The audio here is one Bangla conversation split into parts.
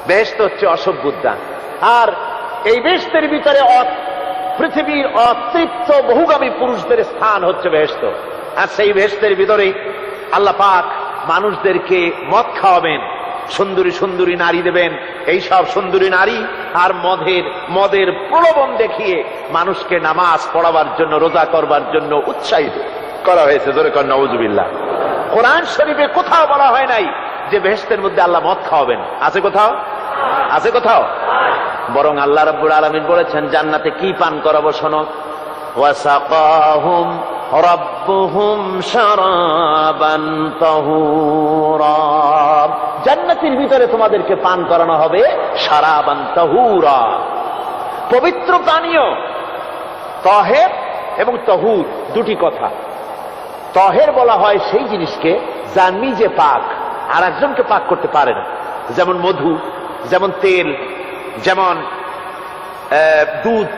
বেহেশত হচ্ছে অসভ্য উদ্যান। আর এই বেহেশতের ভিতরে পৃথিবীর অতৃপ্ত বহুগামী পুরুষদের স্থান হচ্ছে বেহেশত। আর সেই বেহেশতের ভিতরেই আল্লাহ পাক মানুষদেরকে মদ খাওয়াবেন, সুন্দরী সুন্দরী নারী দেবেন। এই সব সুন্দরী নারী আর মদের প্রলোভন দেখিয়ে মানুষকে নামাজ পড়াবার জন্য, রোজা করবার জন্য উৎসাহিত করা হয়েছে। জোরে কর নাউজুবিল্লাহ। কোরআন শরীফে কোথাও বলা হয় নাই যে বেহেশতের মধ্যে আল্লাহ মদ খাওয়াবেন। আছে কোথাও? আছে কোথাও? বরং আল্লাহ রাব্বুল আলামিন বলেছেন জান্নাতে কি পান করাবো শোনো, ওয়াসাকাহুম রাব্বুহুম শারাবান তাহুরা। জান্নাতের ভিতরে তোমাদেরকে পান করানো হবে শারাবান তাহুরা, পবিত্র পানীয়। তাহের এবং তাহুর দুটি কথা। তাহের বলা হয় সেই জিনিসকে যা নিজে পাক আর একজনকে পাক করতে পারে না, যেমন মধু, যেমন তেল, যেমন দুধ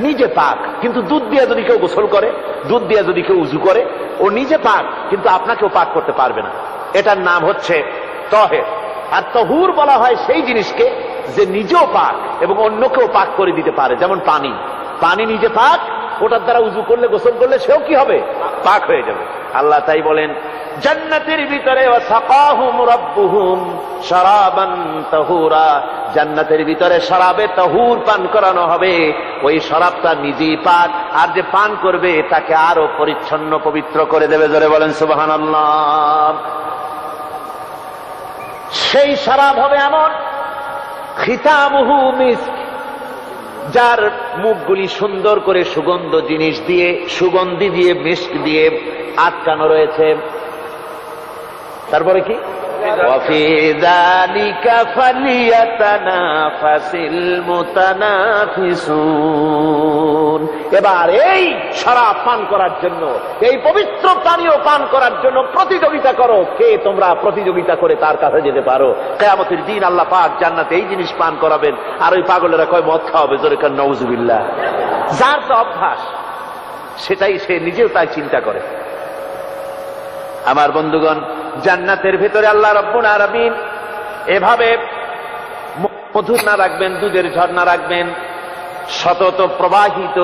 নিজে পাক, কিন্তু দুধ দিয়ে যদি কেউ গোসল করে, দুধ দিয়ে যদি কেউ উযু করে, ও নিজে পাক কিন্তু আপনাকেও পাক করতে পারবে না। এটার নাম হচ্ছে তাহের। আর তাহুর বলা হয় সেই জিনিসকে যে নিজেও পাক এবং অন্যকেও পাক করে দিতে পারে, যেমন পানি। পানি নিজে পাক, ওটার দ্বারা উযু করলে, গোসল করলে সেও কি হবে? পাক হয়ে যাবে। আল্লাহ তাই বলেন জান্নাতের ভিতরে ওয়াসাকাহুম রাব্বুহুম শারাবান তাহুরা, জান্নাতের ভিতরে শরাবে তাহুর পান করানো হবে। ওই শরাবটা নিজেই পাক, আর যে পান করবে তাকে আরো পরিচ্ছন্ন পবিত্র করে দেবে। জোরে বলেন সুবহানাল্লাহ। সেই শরাব হবে এমন খিতামুহু মিস্ক, যার মুখগুলি সুন্দর করে সুগন্ধ জিনিস দিয়ে, সুগন্ধি দিয়ে, মিস্ক দিয়ে আটকানো রয়েছে। তারপরে কি? ওয়াফি যালিকা ফালিয়াতানাফাসিল মুতানাফিসুন। এবার এই শরাব পান করার জন্য, এই পবিত্র পানীয় পান করার জন্য প্রতিযোগিতা করো। কে তোমরা প্রতিযোগিতা করে তার কাছে যেতে পারো? কিয়ামতের দিন আল্লাহ পাক জান্নাতে এই জিনিস পান করাবেন, আর ওই পাগলেরা কয় মদ খাওয়াবে। জোরে কান নাউজুবিল্লাহ। যার তো অভ্যাস, সেটাই সে নিজেও তাই চিন্তা করে। আমার বন্ধুগণ, জান্নাতের ভেতরে আল্লাহ রাব্বুল আলামিন এভাবে মধুর না রাখবেন, দুধের ঝর্ণা রাখবেন, সতত প্রবাহিত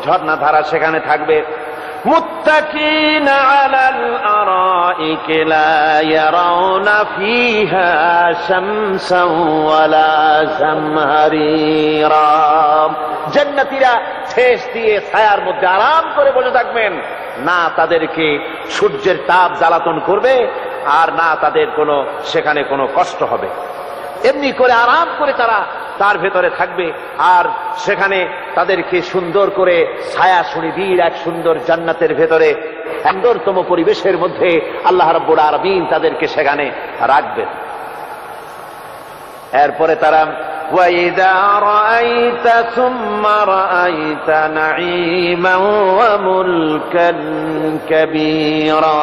ঝর্ণা ধারা সেখানে থাকবে। মুত্তাকিনা আলাল আরাইকি লা ইয়ারাউনা ফিহা শামসান ওয়ালা জামহারিরা। জান্নাতীরা ঠেস দিয়ে ছায়ার মধ্যে আরাম করে বসে থাকবেন, না তাদেরকে সূর্যের তাপ জ্বালাতন করবে, আর না তাদের সেখানে কোনো কষ্ট হবে। এমনি করে আরাম করে তারা তার ভেতরে থাকবে, আর সেখানে তাদেরকে সুন্দর করে ছায়া সুনিবিড় এক সুন্দর জান্নাতের ভেতরে সুন্দরতম পরিবেশের মধ্যে আল্লাহ রাব্বুল আলামিন তাদেরকে সেখানে রাখবেন। এরপরে তারা وَإِذَا رَأَيْتَ ثُمَّ رَأَيْتَ نَعِيمًا وَمُلْكًا كَبِيرًا।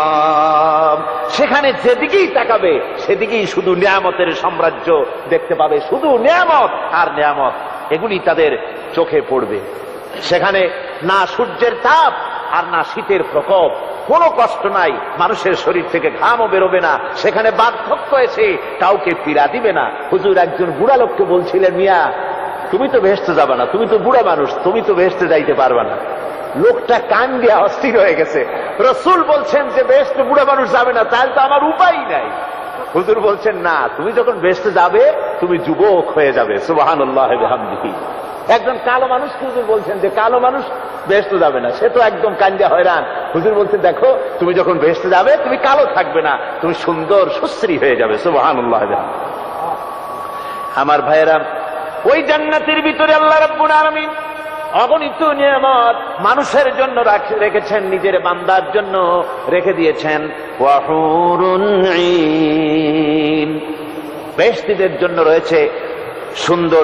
সেখানে যেদিকেই তাকাবে সেদিকেই শুধু নিয়ামতের সাম্রাজ্য দেখতে পাবে, শুধু নিয়ামত আর নিয়ামত, এগুলি তাদের চোখে পড়বে। সেখানে না সূর্যের তাপ আর না শীতের প্রকোপ, কোনো কষ্ট নাই, মানুষের শরীর থেকে ঘামও বেরোবে না, সেখানে বার্ধক্য এসে কাউকে পীড়া দিবে না। হুজুর একজন বুড়া লোককে বলছিলেন, মিয়া তুমি তো বেহেশতে যাবে না, তুমি তো বুড়া মানুষ, তুমি তো বেহেশতে যাইতে পারবে না। লোকটা কান দিয়ে অস্থির হয়ে গেছে। রাসূল বলছেন যে বেহেশতে বুড়া মানুষ যাবে না, তাহলে তো আমার উপায় নাই। হুজুর বলছেন না, তুমি যখন বেহেশতে যাবে তুমি যুবক হয়ে যাবে। সুবহানাল্লাহ ওয়া বিহামদিহি। একজন কালো মানুষকে হুজুর বলছেন যে কালো মানুষ বেহেশতে যাবে না, সে তো একদম কান্দা হয়রান। হুজুর বলছেন দেখো তুমি যখন বেহেশতে যাবে তুমি কালো থাকবে না, তুমি সুন্দর সুশ্রী হয়ে যাবে। সুবহানাল্লাহ। আমার ভাইয়েরা, ওই জান্নাতের ভিতরে আল্লাহ রাব্বুল আলামিন অগণিত নিয়ামত মানুষের জন্য রেখেছেন, নিজের বান্দার জন্য রেখে দিয়েছেন। ওয়া হুরুন ঈন, বেহেশতীদের জন্য রয়েছে সুন্দর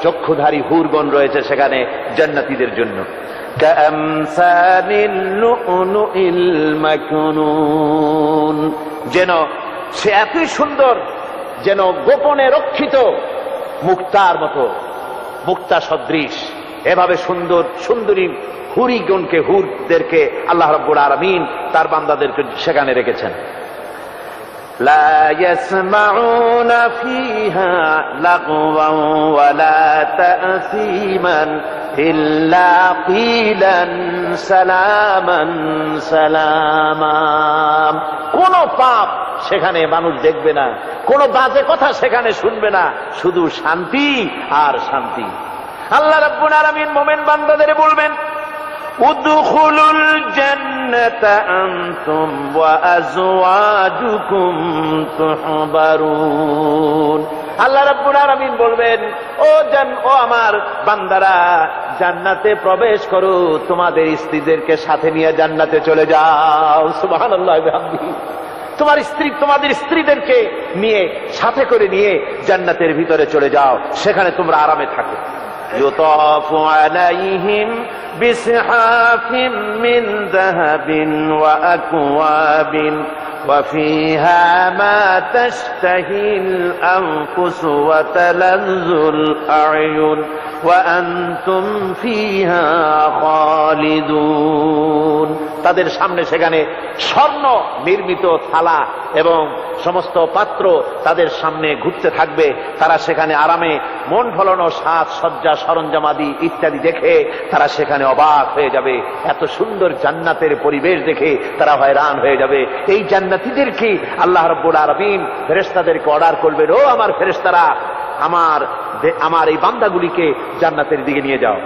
চক্ষুধারী হুরগণ রয়েছে সেখানে জান্নাতীদের জন্য। কামসালিল লুলুইল মাকনুন, যেন সে এতই সুন্দর, যেন গোপনে রক্ষিত মুক্তার মতো, মুক্তা সদৃশ। এভাবে সুন্দর সুন্দরী হুরদেরকে আল্লাহ রাব্বুল আলামিন তার বান্দাদেরকে সেখানে রেখেছেন। লা ইয়াসমাউনা ফিহা লাগওয়ান ওয়ালা তা'সীমান ইল্লা কিলান সালামান সালামা। কোন পাপ সেখানে মানুষ দেখবে না, কোন বাজে কথা সেখানে শুনবে না, শুধু শান্তি আর শান্তি। আল্লাহ রাব্বুল আলামিন মুমিন বান্দাদের বলবেন, উদখুলুল জান্নাতা আনতুম ওয়া আজওয়াজুকুম তুহবারুন। আল্লাহ রাব্বুল আলামিন বলবেন, ও আমার বান্দারা, জান্নাতে প্রবেশ করো, তোমাদের স্ত্রীদেরকে সাথে নিয়ে জান্নাতে চলে যাও। সুবহানাল্লাহ ওয়া বিহামদিহি। তোমাদের স্ত্রীদেরকে নিয়ে, সাথে করে নিয়ে জান্নাতের ভিতরে চলে যাও, সেখানে তোমরা আরামে থাকো। ইউতাফু আলাইহিম বিসহাফিম মিন যাহাবিন ওয়া আকওয়াবিন ওয়া ফিহা মা তাশতাহিল আনফুসু ওয়া তালাজ্জুল আ'য়ুন ওয়া আনতুম ফিহা খালিদুন। তাদের সামনে সেখানে স্বর্ণ নির্মিত থালা এবং সমস্ত পাত্র তাদের সামনে ঘুরতে থাকবে। তারা সেখানে আরামে মন ভোলানো সাজ সজ্জা সরঞ্জামাদি ইত্যাদি দেখে তারা সেখানে অবাক হয়ে যাবে। এত সুন্দর জান্নাতের পরিবেশ দেখে তারা হয়রান হয়ে যাবে। এই জান্নাতীদেরকে আল্লাহ রাব্বুল আলামিন ফেরেশতাদেরকে অর্ডার করবেন, ও আমার ফেরেশতারা, আমার এই বান্দাগুলিকে জান্নাতের দিকে নিয়ে যাও।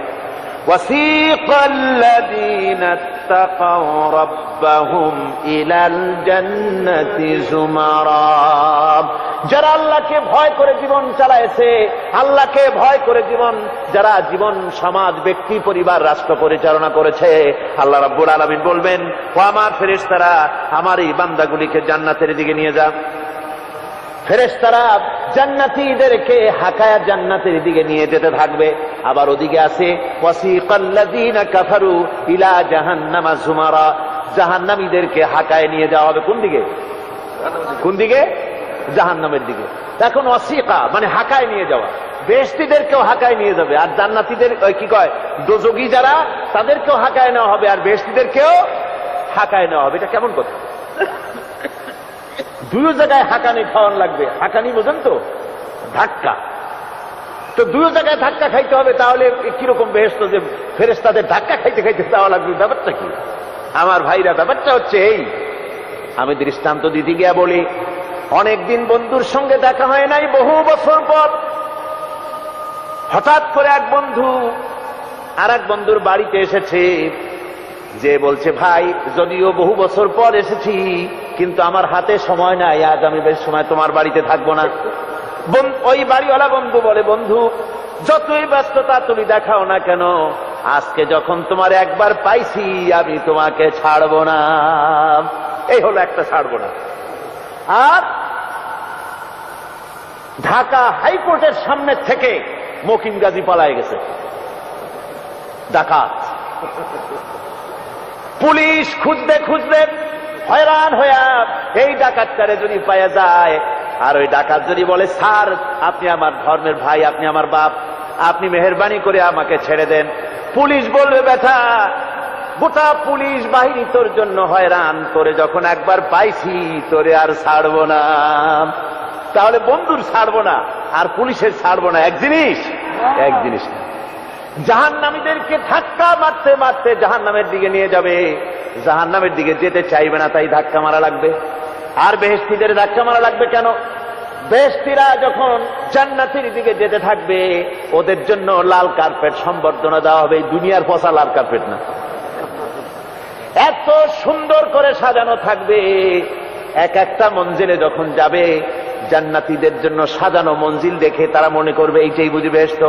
وسيق الذين اتقوا ربهم إلى الجنة زمرا। যারা আল্লাহকে ভয় করে জীবন চালায়েছে, আল্লাহকে ভয় করে যারা জীবন সমাজ ব্যক্তি পরিবার রাষ্ট্র পরিচালনা করেছে, আল্লাহ রাব্বুল আলামিন বলবেন, ও আমার ফেরেশতারা, আমার এই বান্দাগুলিকে জান্নাতের দিকে নিয়ে যা। ফেরেশতারা জান্নাতীদেরকে হাকায়া জান্নাতের দিকে নিয়ে যেতে থাকবে। আবার ওদিকে আছে ওয়াসিকাল্লাযীনা কাফারু ইলা জাহান্নামা যুমারা, জাহান্নামীদেরকে হাকায় নিয়ে যাওয়া হবে কোন দিকে? কোন দিকে? জাহান্নামের দিকে। এখন ওয়াসিকা মানে হাকায় নিয়ে যাওয়া, বেহেশতীদেরকেও হাকায় নিয়ে যাবে, আর জান্নাতীদের কি কয় দোজখী যারা, তাদেরকেও হাকায় নেওয়া হবে, আর বেহেশতীদেরকেও হাকায় নেওয়া হবে। এটা কেমন কথা? দুই জায়গায় হাকানি খাওয়ান লাগবে। হাকানি বোঝেন তো? ধাক্কা। তো দুই জায়গায় ধাক্কা খাইতে হবে, তাহলে কিরকম বেহেশত যে ফেরেশতাদের ধাক্কা খাইতে খাইতে যাওয়া লাগবে? ব্যাপারটা কি আমার ভাইরা? ব্যাপারটা হচ্ছে এই, আমি দৃষ্টান্ত দিতে গিয়া বলি, অনেকদিন বন্ধুর সঙ্গে দেখা হয় নাই, বহু বছর পর হঠাৎ করে এক বন্ধু আর এক বন্ধুর বাড়িতে এসেছে, যে বলছে, ভাই যদিও বহু বছর পর এসেছি, কিন্তু আমার হাতে সময় নাই, আজ আমি বেশ সময় তোমার বাড়িতে থাকবো না। ওই বাড়িওয়ালা বন্ধু বলে, বন্ধু যতই ব্যস্ততা তুমি দেখাও না কেন, আজকে যখন তোমার একবার পাইছি, আমি তোমাকে ছাড়বো না। এই হলো একটা ছাড়বো না। আর ঢাকা হাইকোর্টের সামনে থেকে মকিম গাজী পালায় গেছে, ডাকাত। পুলিশ খুঁজতে খুঁজতে হয়রান হইয়া এই ডাকাতটারে যদি পাওয়া যায়, আর ওই ডাকাত যদি বলে, স্যার আপনি আমার ধর্মের ভাই, আপনি আমার বাপ, আপনি মেহেরবানি করে আমাকে ছেড়ে দেন, পুলিশ বলবে, বেটা গোটা পুলিশ বাহিনী তোর জন্য হয়রান, তোরে যখন একবার পাইছি তোরে আর ছাড়বো না। তাহলে বন্ধুর ছাড়বো না আর পুলিশের ছাড়বো না এক জিনিস? এক জিনিস না। জাহান্নামীদেরকে ধাক্কা মারতে মারতে জাহান্নামের দিকে নিয়ে যাবে, জাহান্নামের দিকে যেতে চাইবে না, তাই ধাক্কা মারা লাগবে। আর বেহেশতীদের ধাক্কা মারা লাগবে কেন? বেহেশতীরা যখন জান্নাতের দিকে যেতে থাকবে, ওদের জন্য লাল কার্পেট সম্বর্ধনা দেওয়া হবে। দুনিয়ার পচা লাল কার্পেট না, এত সুন্দর করে সাজানো থাকবে। এক একটা মঞ্জিলে যখন যাবে, জান্নাতীদের জন্য সাজানো মঞ্জিল দেখে তারা মনে করবে এইটাই বুঝি বেহেশত।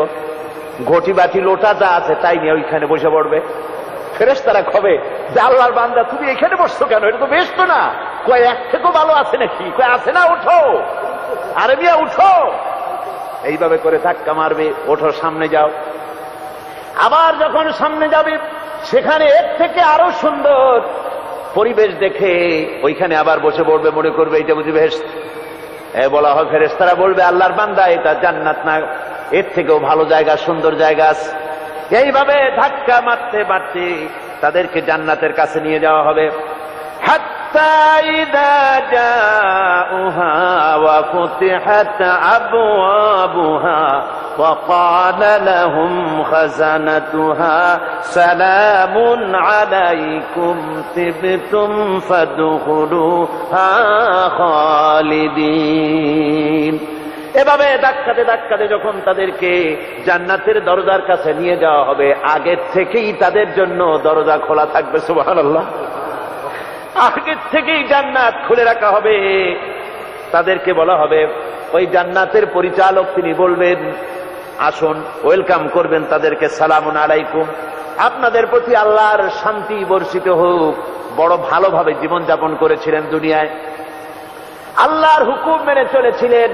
ঘটি বাটি লোটা যা আছে তাই নিয়ে ওইখানে বসে পড়বে। ফেরেশতারা কবে যে, আল্লাহর বান্দা তুমি এখানে বসছো কেন? এটা তো বেহেশত না। কয় এক থেকেও ভালো আছে নাকি? কয় আছে না, ওঠো, আরে মিয়া উঠো। এইভাবে করে ধাক্কা মারবে, ওঠো সামনে যাও। আবার যখন সামনে যাবে, সেখানে এর থেকে আরো সুন্দর পরিবেশ দেখে ওইখানে আবার বসে পড়বে, মনে করবে এটা বুঝি বেহেশত। বলা হয়, ফেরেশতারা বলবে, আল্লাহর বান্দা এটা জান্নাত না, এর থেকেও ভালো জায়গা, সুন্দর জায়গা আছে। এইভাবে ধাক্কা মারতে মারতে তাদেরকে জান্নাতের কাছে নিয়ে যাওয়া হবে। حتى إذا جاءوها وفتحت أبوابها وقال لهم خزنتها سلام عليكم طبتم فادخلوها خالدين। এভাবে ধাক্কাতে ধাক্কাতে যখন তাদেরকে জান্নাতের দরজার কাছে নিয়ে যাওয়া হবে, আগের থেকেই তাদের জন্য দরজা খোলা থাকবে। সুবহানাল্লাহ। আগের থেকেই জান্নাত খুলে রাখা হবে। তাদেরকে বলা হবে, ওই জান্নাতের পরিচালক তিনি বলবেন, আসুন, ওয়েলকাম করবেন তাদেরকে, সালামুন আলাইকুম, আপনাদের প্রতি আল্লাহর শান্তি বর্ষিত হোক। বড় ভালোভাবে জীবনযাপন করেছিলেন দুনিয়ায়, আল্লাহর হুকুম মেনে চলেছিলেন,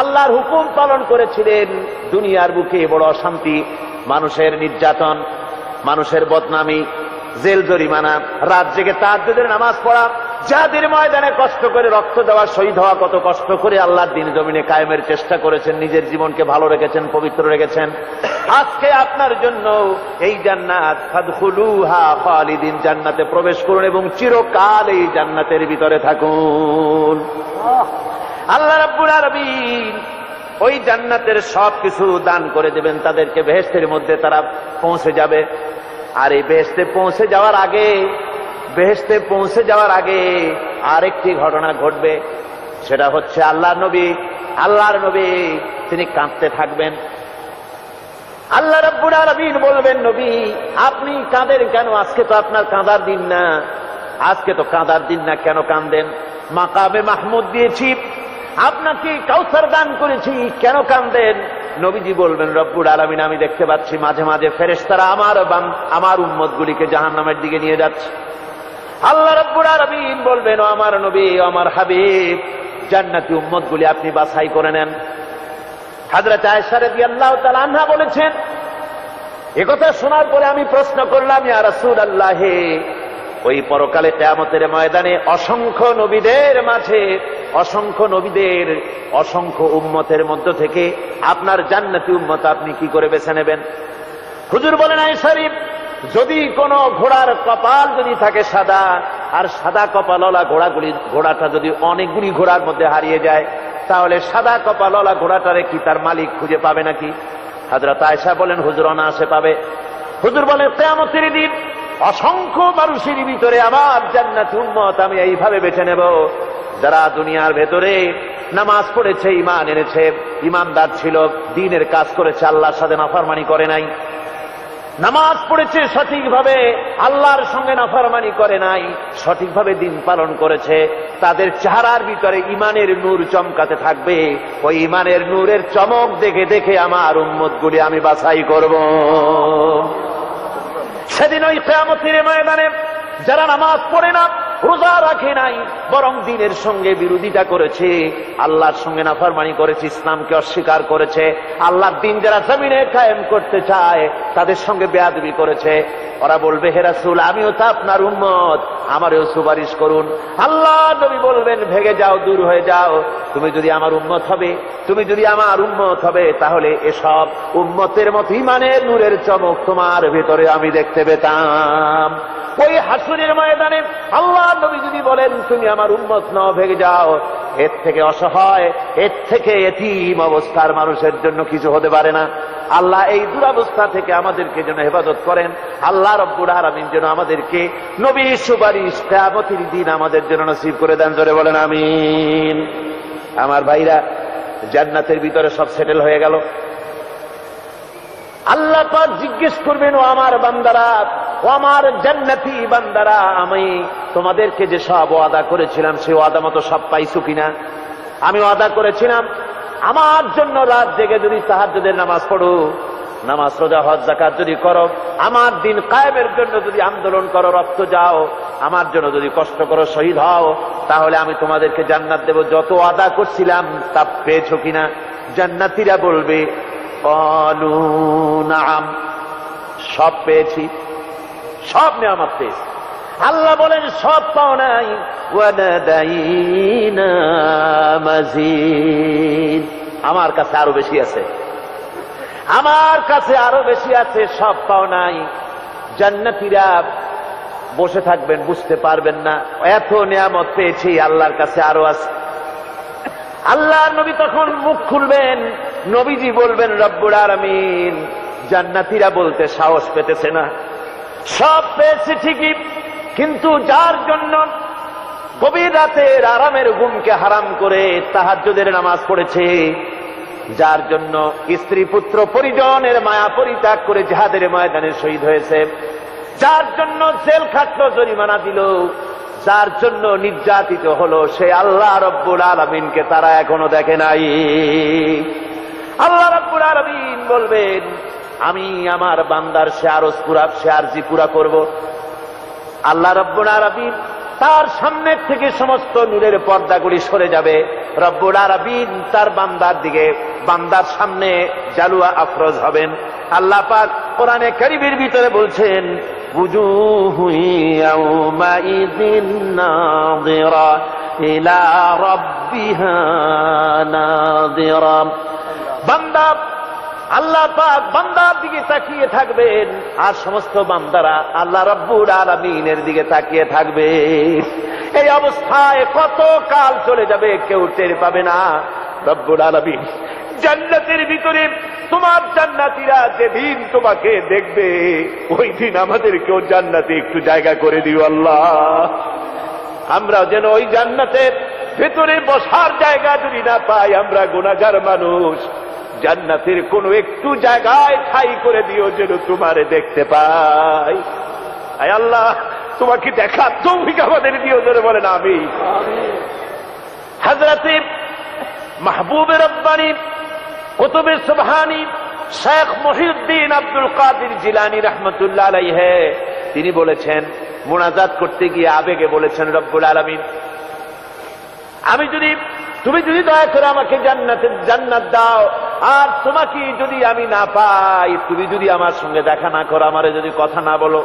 আল্লাহর হুকুম পালন করেছিলেন। দুনিয়ার বুকে বড় অশান্তি, মানুষের নির্যাতন, মানুষের বদনামি, জেল জরিমানা, রাত জেগে তাহাজ্জুদের নামাজ পড়া, যাদের ময়দানে কষ্ট করে রক্ত দেওয়া, শহীদ হওয়া, কত কষ্ট করে আল্লাহর দ্বীন জমিনে কায়েমের চেষ্টা করেছেন, নিজের জীবনকে ভালো রেখেছেন, পবিত্র রেখেছেন। আজকে আপনার জন্য এই জান্নাত, ফাদখুলুহা খালিদিন, জান্নাতে প্রবেশ করুন এবং চিরকাল এই জান্নাতের ভিতরে থাকুন। আল্লাহ রাব্বুল আলামিন ওই জান্নাতের সবকিছু দান করে দেবেন তাদেরকে, বেহেশতের মধ্যে তারা পৌঁছে যাবে। আর এই বেহেশতে পৌঁছে যাওয়ার আগে আরেকটি ঘটনা ঘটবে, সেটা হচ্ছে আল্লাহর নবী তিনি কাঁদতে থাকবেন। আল্লাহ রাব্বুল আলামিন বলবেন, নবী আপনি কাঁদেন কেন? আজকে তো আপনার কাঁদার দিন না, আজকে তো কাঁদার দিন না, কেন কাঁদেন? মাকামে মাহমুদ দিয়েছি, আপনাকে কাউসার দান করেছি, কেন কাঁদেন? নবীজি বলবেন, রব্বুল আলামিন আমি দেখতে পাচ্ছি মাঝে মাঝে ফেরেশতারা আমার উম্মতগুলিকে জাহান্নামের দিকে নিয়ে যাচ্ছে। আল্লাহ রাব্বুল আলামিন বলবেন, ও আমার নবী, ও আমার হাবিব, জান্নাতি উম্মতগুলি আপনি বাছাই করে নেন। হযরত আয়েশা রাদিয়াল্লাহু তাআলা আনহা বলেছেন, একথা শোনার পরে আমি প্রশ্ন করলাম, ইয়া রাসূলুল্লাহ, ওই পরকালে কিয়ামতের ময়দানে অসংখ্য নবীদের মাঝে, অসংখ্য উম্মতের মধ্য থেকে আপনার জান্নাতি উম্মত আপনি কি করে বেছে নেবেন? হুজুর বলেন, আয়েশা, যদি কোন ঘোড়ার কপাল যদি থাকে সাদা, আর সাদা কপালওয়ালা ঘোড়াটা যদি অনেকগুলি ঘোড়ার মধ্যে হারিয়ে যায়, তাহলে সাদা কপালওয়ালা ঘোড়াটারে কি তার মালিক খুঁজে পাবে নাকি? হযরত আয়েশা বলেন, হুজুর অনায়াসে পাবে। হুজুর বলেন, কিয়ামতের দিন অসংখ্য মানুষের ভিতরে আমার জান্নাতি উম্মত আমি এইভাবে বেছে নেব, যারা দুনিয়ার ভেতরে নামাজ পড়েছে, ঈমান এনেছে, ঈমানদার ছিল, দ্বীনের কাজ করেছে, আল্লাহর সাথে নাফরমানি করে নাই, নামাজ পড়েছে সঠিকভাবে, আল্লাহর সঙ্গে নাফরমানি করে নাই, সঠিকভাবে দ্বীন পালন করেছে, তাদের চেহারার ভিতরে ঈমানের নূর চমকাতে থাকবে। ওই ঈমানের নূরের চমক দেখে দেখে আমার উম্মতগুলি আমি বাছাই করব। সেদিন ওই কিয়ামতের ময়দানে যারা নামাজ পড়ে না, রোজা রাখে নাই, বরং দ্বীনের সঙ্গে বিরোধিতা করেছে, আল্লাহর সঙ্গে নাফরমানি করেছে, ইসলামকে অস্বীকার করেছে, আল্লাহর দ্বীন যারা জমিনে কায়েম করতে চায় তাদের সঙ্গে বেয়াদবি করেছে, ওরা বলবে, হে রাসূল, আমিও তো আপনার উম্মত, আমারও সুপারিশ করুন। আল্লাহ নবী বলবেন, ভেগে যাও, দূর হয়ে যাও, তুমি যদি আমার উম্মত হবে, তাহলে এসব উম্মতের মতো ঈমানের নূরের চমক তোমার ভেতরে আমি দেখতে পেতাম। ওই হাসরের ময়দানে আল্লাহ নবী যদি বলেন, তুমি আমার উম্মত নও, ভেগে যাও, এর থেকে অসহায়, এর থেকে এতিম অবস্থার মানুষের জন্য কিছু হতে পারে না। আল্লাহ এই দুরবস্থা থেকে আমাদেরকে যেন হেফাজত করেন। আল্লাহ রব্বুল আলামিন যেন আমাদেরকে নবীর সুপারিশ কিয়ামতের দিন আমাদের জন্য নসিব করে দেন। জোরে বলেন আমিন। আমার ভাইরা, জান্নাতের ভিতরে সব সেটেল হয়ে গেল। আল্লাহ পাক জিজ্ঞেস করবেন, ও আমার বান্দারা, ও আমার জান্নাতি বান্দারা, আমি তোমাদেরকে যে সব ওয়াদা করেছিলাম সেই ওয়াদা মতো সব পাইছো কিনা? আমি ওয়াদা করেছিলাম আমার জন্য রাত জেগে যদি তাহাজ্জুদের নামাজ পড়ো, নামাজ, রোজা, হজ, যাকাত যদি করো, আমার দিন কায়েমের জন্য যদি আন্দোলন করো, রক্ত যাও, আমার জন্য যদি কষ্ট করো, শহীদ হও, তাহলে আমি তোমাদেরকে জান্নাত দেব। যত ওয়াদা করছিলাম তা পেয়েছো কিনা? জান্নাতীরা বলবে, ক্বালু নাআম, সব পেয়েছি, সব নেয়ামত পেয়েছি। আল্লাহ বলেন, সব পাও নাই, ওয়ালাদাইনা মাজিদ, আমার কাছে আরো বেশি আছে, আমার কাছে আরো বেশি আছে, সব পাও নাই। জান্নাতীরা বসে থাকবেন, বুঝতে পারবেন না এত নিয়ামত পেয়েছি, আল্লাহর কাছে আরো আছে। আল্লাহর নবী তখন মুখ খুলবেন, নবীজি বলবেন রব্বুল আলামিন, জান্নাতীরা বলতে সাহস পেতেছে না, সব পেয়েছে ঠিকই, কিন্তু যার জন্য গভীর রাতের আরামের ঘুমকে হারাম করে তাহাজ্জুদের নামাজ পড়েছে, যার জন্য স্ত্রী পুত্র পরিজনের মায়া পরিত্যাগ করে জিহাদের ময়দানে শহীদ হয়েছে, যার জন্য জেল খাটলো, জরিমানা দিল, যার জন্য নির্যাতিত হলো, সে আল্লাহ রব্বুল আলামিনকে তারা এখনো দেখে নাই। আল্লাহ রব্বুল আলামিন বলবেন, আমি আমার বান্দার সে আরজি পুরা করব। আল্লাহ রব্বুল আলামিন তার সামনের থেকে সমস্ত নূরের পর্দাগুলি সরে যাবে, রব্বুল আলামিন তার বান্দার সামনে জালুয়া আফরোজ হবেন। আল্লাহ পাক কোরআনে কারীমের ভিতরে বলছেন, বুজুহু ইয়াউমাইযিন নাযিরা ইলা রাব্বিহা নাযিরা। বান্দা, আল্লাহ পাক বান্দার দিকে তাকিয়ে থাকবেন, আর সমস্ত বান্দারা আল্লাহ রাব্বুল আলামিনের দিকে তাকিয়ে থাকবে। এই অবস্থায় কত কাল চলে যাবে কেউ টের পাবে না। রব্বুল আলামিন জান্নাতের ভিতরে তোমার জান্নাতীরা যেদিন তোমাকে দেখবে, ওই দিন আমাদেরকেও জান্নাতে একটু জায়গা করে দিও আল্লাহ। আমরা যেন ওই জান্নাতের ভেতরে বসার জায়গা যদি না পাই, আমরা গুনাহগার মানুষ, জান্নাতের কোন একটু জায়গায় ঠাঁই করে দিও যেন তোমারে দেখতে পাই। আয় আল্লাহ, তোমাকে দেখার তৌফিক আমাদের দিও, ধরে বলেন আমিন। হযরতে মাহবুবে রব্বানী কুতুবে সুবহানী শেখ মহিউদ্দিন আব্দুল কাদের জিলানী রাহমাতুল্লাহ আলাইহি তিনি বলেছেন, মুনাজাত করতে গিয়ে আবেগে বলেছেন, রব্বুল আলামিন, তুমি যদি দয়া করে আমাকে জান্নাত দাও, আর তোমাকে যদি আমি না পাই, তুমি যদি আমার সঙ্গে দেখা না করো, আমারে যদি কথা না বলো,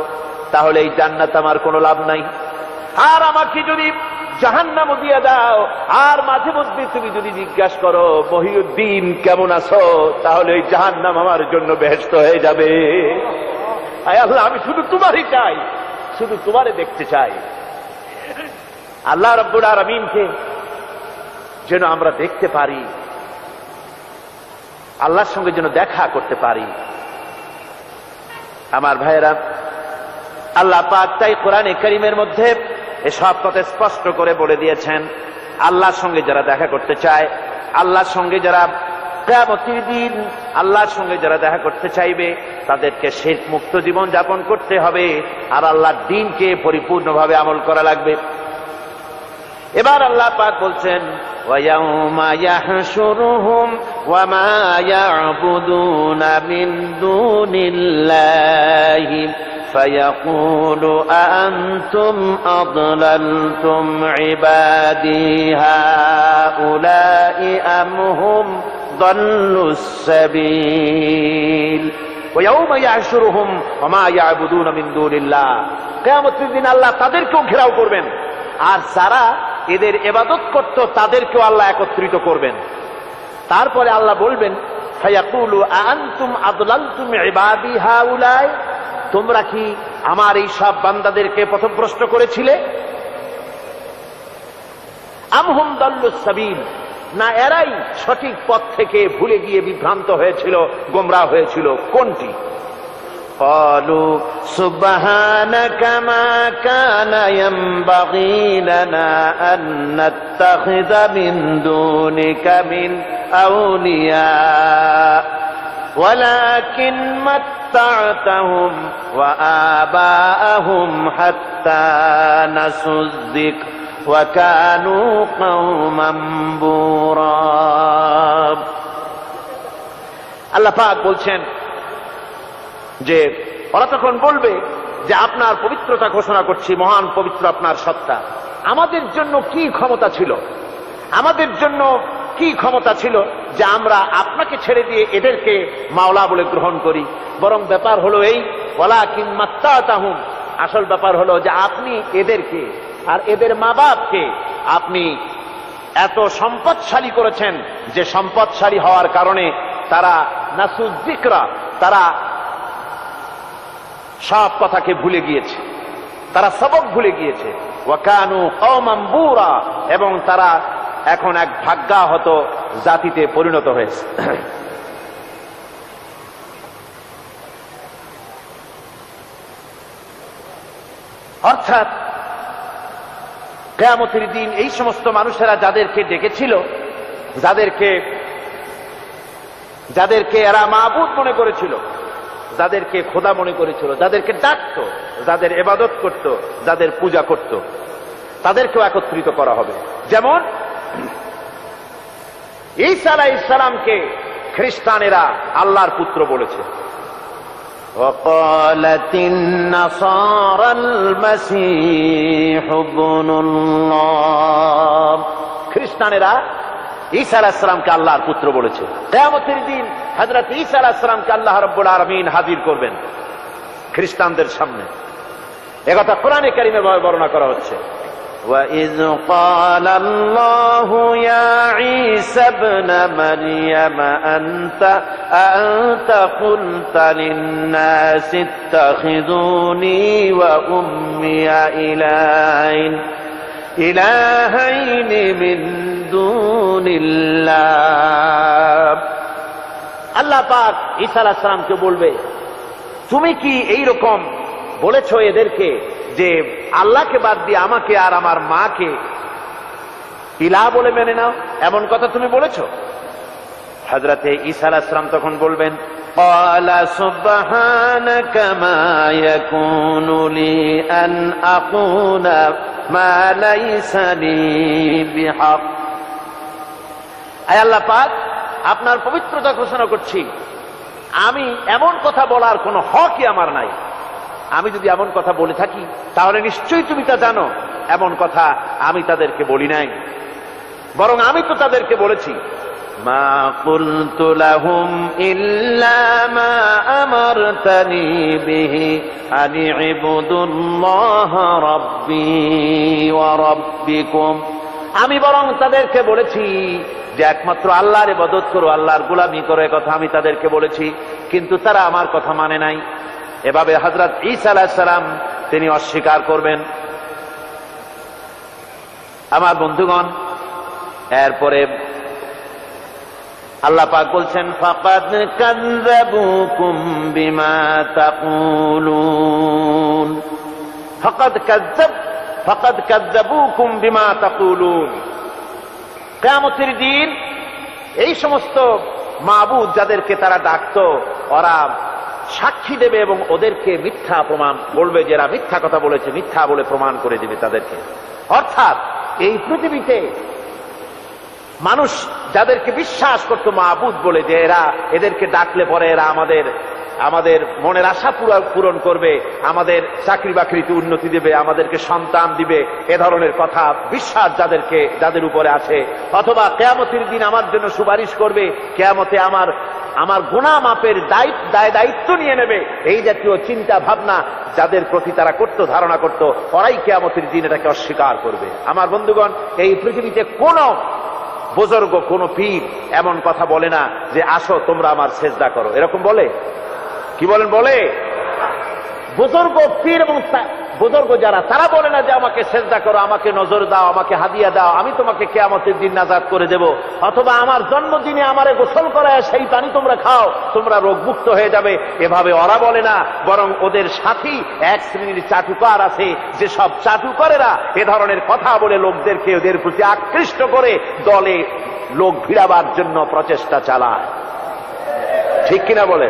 তাহলে এই জান্নাত আমার কোনো লাভ নাই। আর আমাকে যদি জাহান্নাম দিয়ে দাও, আর মাঝে মধ্যে তুমি যদি জিজ্ঞাসা করো মহিউদ্দিন কেমন আছো, তাহলে এই জাহান্নাম আমার জন্য বেহেশত হয়ে যাবে। আয় আল্লাহ, আমি শুধু তোমারই চাই, শুধু তোমারে দেখতে চাই। আল্লাহ রাব্বুল আলামিনকে যেন আমরা দেখতে পারি, আল্লাহর সঙ্গে যেন দেখা করতে পারি। আমার ভাইয়েরা, আল্লাহ পাক তাই কোরআনে কারীমের মধ্যে এসব কথা স্পষ্ট করে বলে দিয়েছেন। আল্লাহর সঙ্গে যারা দেখা করতে চায়, আল্লাহর সঙ্গে যারা কিয়ামতের দিন আল্লাহর সঙ্গে যারা দেখা করতে চাইবে, তাদেরকে শিরক মুক্ত জীবন যাপন করতে হবে, আর আল্লাহর দ্বীনকে পরিপূর্ণভাবে আমল করা লাগবে। এবার আল্লাহ পাক বলছেন, ওয়ায়াউমা ইয়াহশুরুহুম ওয়া মা ইয়াবুদুনা মিন দুনিল্লাহি ফায়াকুলু আনতুম আদলালতুম ইবাদি হাউলাই আম হুম দাল্লুস সাবিল। ওয়ায়াউমা ইয়াহশুরুহুম ওয়া মা ইয়াবুদুনা মিন দুনিল্লাহ, কিয়ামতের দিন আল্লাহ তাদেরকেও ঘেরাও করবেন, আর যারা এদের ইবাদত করত তাদেরকেও আল্লাহ একত্রিত করবেন। তারপরে আল্লাহ বলবেন, ফায়াকুলু আনতুম আদলালতুম ইবাদি হাউলাই, তোমরা কি আমার এই সব বান্দাদেরকে পথভ্রষ্ট করেছিলে? আম হুম দাল্লুস সাবিল, না এরাই সঠিক পথ থেকে ভুলে গিয়ে বিভ্রান্ত হয়েছিল, গোমরাহ হয়েছিল? কোনটি? قالوا سبحانك ما كان ينبغي لنا أن نتخذ من دونك من أولياء ولكن متعتهم وآباءهم حتى نسوا الذكر وكانوا قوما بورا। আল্লাহ পাক বলছেন যে ওরা তখন বলবে যে আপনার পবিত্রতা ঘোষণা করছি, মহান পবিত্র আপনার সত্তা। আমাদের জন্য কি ক্ষমতা ছিল, আমাদের জন্য কি ক্ষমতা ছিল যে আমরা আপনাকে ছেড়ে দিয়ে এদেরকে মাওলা বলে গ্রহণ করি? বরং ব্যাপার হলো এই, ওয়ালাকিন মাত্তাতাহুম, আসল ব্যাপার হলো যে আপনি এদেরকে আর এদের মা বাপকে আপনি এত সম্পদশালী করেছেন যে সম্পদশালী হওয়ার কারণে তারা নাসুয যিকরা, তারা সব কথাকে ভুলে গিয়েছে। তারা সবক ভুলে গিয়েছে। ওয়া কানু কওমান বুরা, এবং তারা এখন এক ভাগ্যাহত জাতিতে পরিণত হয়েছে। অর্থাৎ কিয়ামতের দিন এই সমস্ত মানুষেরা যাদেরকে ডেকেছিল, যাদেরকে এরা মাবুদ মনে করেছিল, যাদেরকে খোদা মনে করেছিল, যাদেরকে ডাকত, যাদের ইবাদত করত, যাদের পূজা করত, তাদেরকেও একত্রিত করা হবে। যেমন ঈসা আলাইহিস সালামকে খ্রিস্টানেরা আল্লাহর পুত্র বলেছে। وقالت النصارى المسيح ابن الله, খ্রিস্টানেরা ঈসা আলাইহিস সালামকে আল্লাহর পুত্র বলেছে। কিয়ামতের দিন হযরত ঈসা আলাইহিস সালামকে আল্লাহ রাব্বুল আলামিন হাজির করবেন খ্রিস্টানদের সামনে। একথা কোরআনে কারীমে বর্ণনা করা হচ্ছে। وَإِذْ قَالَ اللَّهُ يَا عِيسَى ابْنَ مَرْيَمَ أَنْتَ قُلْتَ لِلنَّاسِ اتَّخِذُونِي وَأُمِّيَ إِلَٰهَيْنِ مِن دُونِ اللَّهِ। আল্লাহ পাক ঈসা আলাইহিস সালামকে বলবে, তুমি কি এইরকম বলেছো এদেরকে যে আল্লাহকে বাদ দিয়ে আমাকে আর আমার মাকে ইলাহ বলে মেনে নাও, এমন কথা তুমি বলেছো? হযরতে ঈসা আলাইহিস সালাম তখন বলবেন, ক্বালা সুবহানাকা মা ইয়াকুনু লি আন আকুলা মা লাইসা লি বিহক। আয় আল্লাহ পাক, আপনার পবিত্রতা ঘোষণা করছি, আমি এমন কথা বলার কোনো হকই আমার নাই। আমি যদি এমন কথা বলে থাকি তাহলে নিশ্চয়ই তুমি তা জানো। এমন কথা আমি তাদেরকে বলি নাই, বরং আমি তো তাদেরকে বলেছি, মা কুলতু লাহুম ইল্লা মা আমারতানি বিহি আন ইবুদুল্লাহ রাব্বি ওয়া রাব্বিকুম। আমি বরং তাদেরকে বলেছি যে একমাত্র আল্লাহর ইবাদত করো, আল্লাহর গোলামি করো, কথা আমি তাদেরকে বলেছি, কিন্তু তারা আমার কথা মানে নাই। এভাবে হযরত ঈসা আলাইহিস সালাম তিনি অস্বীকার করবেন। আমার বন্ধুগণ, এরপরে আল্লাহ পাক বলছেন, ফাকাদ কাযযাবুকুম বিমা তাকুলুন, ফাকাদ কাযযাবুকুম বিমা তাকুলুন। কিয়ামতের দিন এই সমস্ত মাবুদ যাদেরকে তারা ডাকতো, ওরা সাক্ষী দেবে এবং ওদেরকে মিথ্যা প্রমাণ বলবে, যে এরা মিথ্যা কথা বলেছে, মিথ্যা বলে প্রমাণ করে দিবে তাদেরকে। অর্থাৎ এই পৃথিবীতে মানুষ যাদেরকে বিশ্বাস করতো মাবুদ বলে, যে এদেরকে ডাকলে পরে এরা আমাদের মনের আশা পূরণ করবে, আমাদের চাকরি বাকরিতে উন্নতি দেবে, আমাদেরকে সন্তান দিবে, এ ধরনের কথা বিশ্বাস যাদের উপরে আছে, অথবা কিয়ামতের দিন আমার জন্য সুপারিশ করবে, কিয়ামতে আমার গুনাহ মাপের দায়িত্ব নিয়ে নেবে, এই জাতীয় চিন্তা ভাবনা যাদের প্রতি তারা করত, ধারণা করত, ওরাই কিয়ামতের দিন এটাকে অস্বীকার করবে। আমার বন্ধুগণ, এই পৃথিবীতে কোন বুজুর্গ, কোন পীর এমন কথা বলে না যে আসো তোমরা আমার সেজদা করো, এরকম বলে? কি বলেন? বলে? বুজুর্গ, পীর এবং বুজুর্গ যারা, তারা বলে না যে আমাকে সেজদা করো, আমাকে নজর দাও, আমাকে হাদিয়া দাও, আমি তোমাকে কিয়ামতের দিন নাজাত করে দেব, অথবা আমার জন্মদিনে আমারে গোসল করায় সেই পানি তোমরা খাও, তোমরা রোগমুক্ত হয়ে যাবে, এভাবে ওরা বলে না। বরং ওদের সাথী এক শ্রেণীর চাটুকার আছে, যে সব চাটুকারেরা এ ধরনের কথা বলে লোকদেরকে ওদের প্রতি আকৃষ্ট করে দলে লোক ভিড়াবার জন্য প্রচেষ্টা চালায়। ঠিক কিনা বলে?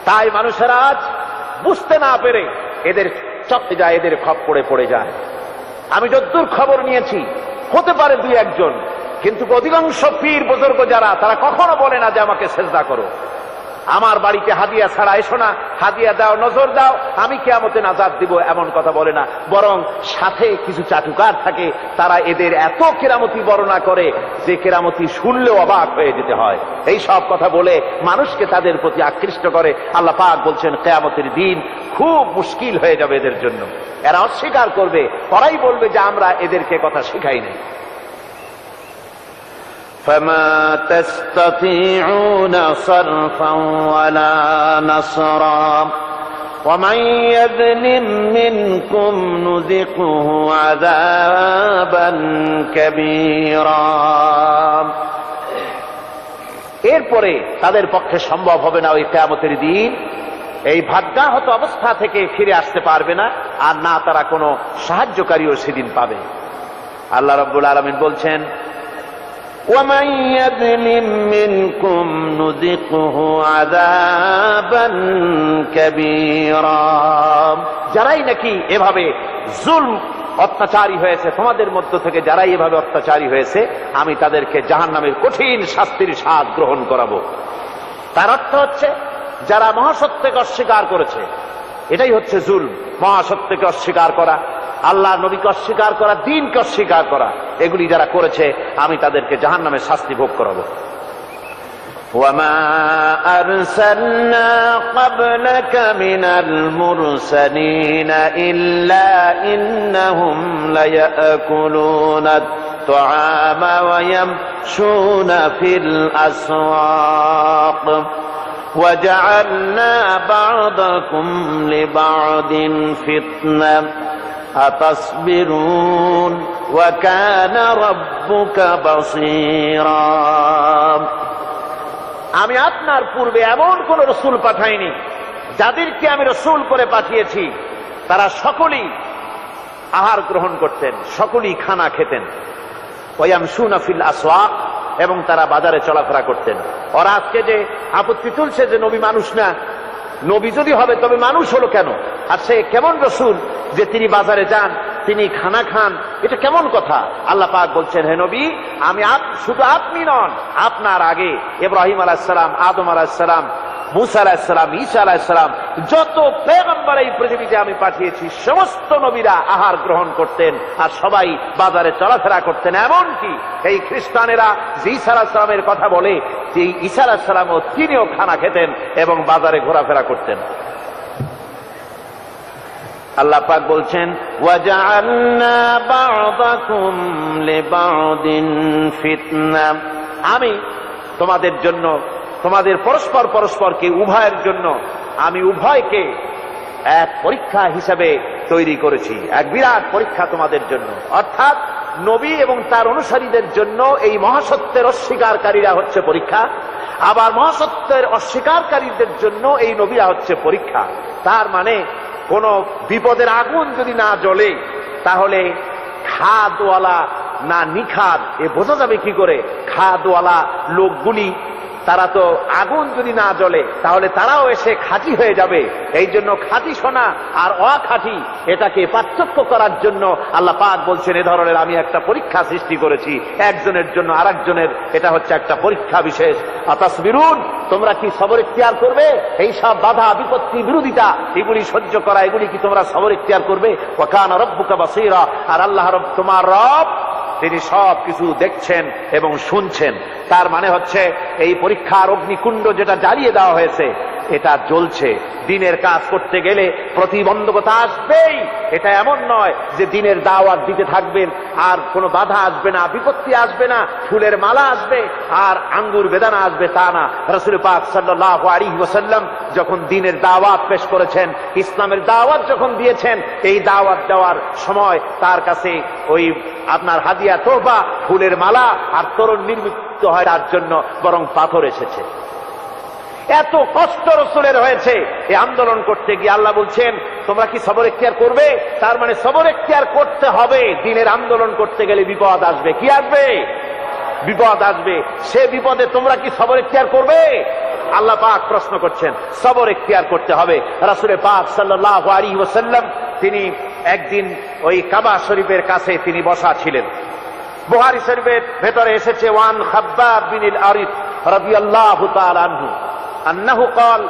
তাই মানুষেরা আজ বুঝতে না পেরে এদের চক্রে যায়, এদের খপ্পরে পড়ে যায়। আমি যতদূর খবর নিয়েছি, হতে পারে দুই একজন, কিন্তু অধিকাংশ পীর বুজুর্গ যারা, তারা কখনো বলে না যে আমাকে সেজদা করো, আমার বাড়িতে হাদিয়া ছাড়া এসো না, হাদিয়া দাও, নজর দাও, আমি কিয়ামতে নাজাত দিব, এমন কথা বলে না। বরং সাথে কিছু চাটুকার থাকে, তারা এদের এত কেরামতি বর্ণনা করে যে কেরামতি শুনলেও অবাক হয়ে যেতে হয়। এই সব কথা বলে মানুষকে তাদের প্রতি আকৃষ্ট করে। আল্লাহ পাক বলছেন, কিয়ামতের দিন খুব মুশকিল হয়ে যাবে এদের জন্য। এরা অস্বীকার করবে, ওরাই বলবে যে আমরা এদেরকে কথা শিখাই নাই। فما تستطيعون صرفا ولا نصرا ومن يظلم منكم نذقه عذابا كبيرا। এরপরে তাদের পক্ষে সম্ভব হবে না ওই কিয়ামতের দিন এই ভাগ্যাহত অবস্থা থেকে ফিরে আসতে পারবে না, আর না তারা কোনো সাহায্যকারীও সেদিন পাবে। আল্লাহ রাব্বুল আলামিন বলছেন, ومن يظلم منكم نذقه عذابا كبيرا। যারাই নাকি এভাবে জুলম অত্যাচারী হয়েছে তোমাদের মধ্য থেকে, যারাই এভাবে অত্যাচারী হয়েছে আমি তাদেরকে জাহান্নামের কঠিন শাস্তির স্বাদ গ্রহণ করাবো। তার অর্থ হচ্ছে যারা মহাসত্যকে অস্বীকার করেছে, এটাই হচ্ছে জুলম। মহাসত্যকে অস্বীকার করা, আল্লাহ নবীকে অস্বীকার করা, দ্বীনকে অস্বীকার করা, এগুলি যারা করেছে আমি তাদেরকে জাহান্নামের শাস্তি ভোগ করাবো। وما أرسلنا قبلك من المرسلين إلا إنهم ليأكلون الطعام ويمشون في الأسواق وجعلنا بعضكم لبعض فتنة أتصبرون وكان ربك بصيرا। আমি আপনার পূর্বে এমন কোন রসুল পাঠাইনি যাদেরকে আমি রসুল করে পাঠিয়েছি তারা সকলেই আহার গ্রহণ করতেন, সকলেই খানা খেতেন। ওয়ায়ামশুনা ফিল আসওয়াক, এবং তারা বাজারে চলাফেরা করতেন। ওরা আজকে যে আপত্তি তুলছে যে নবী মানুষ না, নবী যদি হবে তবে মানুষ হলো কেন, আর সে কেমন রসুল যে তিনি বাজারে যান, তিনি খানা খান, এটা কেমন কথা? আল্লাহ পাক বলছেন, হে নবী, আমি শুধু আপনি নন, আপনার আগে ইব্রাহিম আলাইহিস সালাম, আদম আলাইহিস সালাম, মুসা আলাইহিস সালাম, ঈসা আলাইহিস সালাম, যত পয়গম্বর এই পৃথিবীতে আমি পাঠিয়েছি সমস্ত নবীরা আহার গ্রহণ করতেন আর সবাই বাজারে চলাফেরা করতেন। এমনকি এই খ্রিস্টানেরা যে ঈসা আলাইহিস সালামের কথা বলে, যে ঈসা আলাইহিস সালামও তিনিও খানা খেতেন এবং বাজারে ঘোরাফেরা করতেন। আল্লাহ পাক বলছেন, ওয়াজআলনা বা'দাকুম লিবা'দিন ফিতনা, আমি তোমাদের জন্য, তোমাদের পরস্পর পরস্পরকে, উভয়ের জন্য আমি উভয়কে এক পরীক্ষা হিসাবে তৈরি করেছি, এক বিরাট পরীক্ষা তোমাদের জন্য। অর্থাৎ নবী এবং তার অনুসারীদের জন্য এই মহাসত্যের অস্বীকারীরা হচ্ছে পরীক্ষা, আবার মহাসত্যের অস্বীকারীদের জন্য এই নবীরা হচ্ছে পরীক্ষা। তার মানে কোন বিপদের আগুন যদি না জ্বলে তাহলে খাদওয়ালা না নিখাদ এ বোঝা যাবে কি করে? খাদওয়ালা লোকগুলি তারা তো আগুন যদি না জ্বলে তাহলে তারাও এসে খাঁটি হয়ে যাবে। এই জন্য খাঁটি সোনা আর অখাঁটি এটাকে পার্থক্য করার জন্য আল্লাহ পাক বলছেন, এ ধরনের আমি একটা পরীক্ষা সৃষ্টি করেছি একজনের জন্য আরেকজনের, এটা হচ্ছে একটা পরীক্ষা বিশেষ। আতাসবিরুন, তোমরা কি সবর ইখতিয়ার করবে? এই সব বাধা বিপত্তি বিরোধিতা এগুলি সহ্য করা, এগুলি কি তোমরা সবর ইখতিয়ার করবে? ওয়া কানা রাব্বুকা বাসীরা, আর আল্লাহ তোমার রব তিনি সব কিছু দেখছেন এবং শুনছেন। তার মানে হচ্ছে এই পরীক্ষার অগ্নিকুণ্ড যেটা জ্বালিয়ে দেওয়া হয়েছে এটা জ্বলছে। দিনের কাজ করতে গেলে প্রতিবন্ধকতা আসবেই, এটা এমন নয় যে দিনের দাওয়াত দিতে থাকবেন আর কোনো বাধা আসবে না, বিপত্তি আসবে না, ফুলের মালা আসবে আর আঙ্গুর বেদানা আসবে, তা না। রাসূল পাক সাল্লাল্লাহু আলাইহি ওয়াসাল্লাম যখন দিনের দাওয়াত পেশ করেছেন, ইসলামের দাওয়াত যখন দিয়েছেন, এই দাওয়াত দেওয়ার সময় তার কাছে ওই আপনার হাদিয়া তোহবা, ফুলের মালা আর তরুণ নির্মিত হয় তার জন্য বরং পাথর এসেছে। এত কষ্ট রসুলের হয়েছে এই আন্দোলন করতে গিয়ে। আল্লাহ বলছেন, তোমরা কি সবর ইখতিয়ার করবে? তার মানে সবর ইখতিয়ার করতে হবে। দিনের আন্দোলন করতে গেলে বিপদ আসবে। কি আসবে? বিপদ আসবে। সে বিপদে তোমরা কি সবর ইখতিয়ার করবে? আল্লাহ পাক প্রশ্ন করছেন। সবর ইখতিয়ার করতে হবে। রাসূল পাক সাল্লাল্লাহু আলাইহি ওয়াসাল্লাম তিনি একদিন ওই কাবা শরীফের কাছে তিনি বসা ছিলেন। বুখারী শরীফের ভেতরে এসেছে, ওয়ান খাব্বাব বিন আরিফ রাদিয়াল্লাহু তাআলা আনহু أنه قال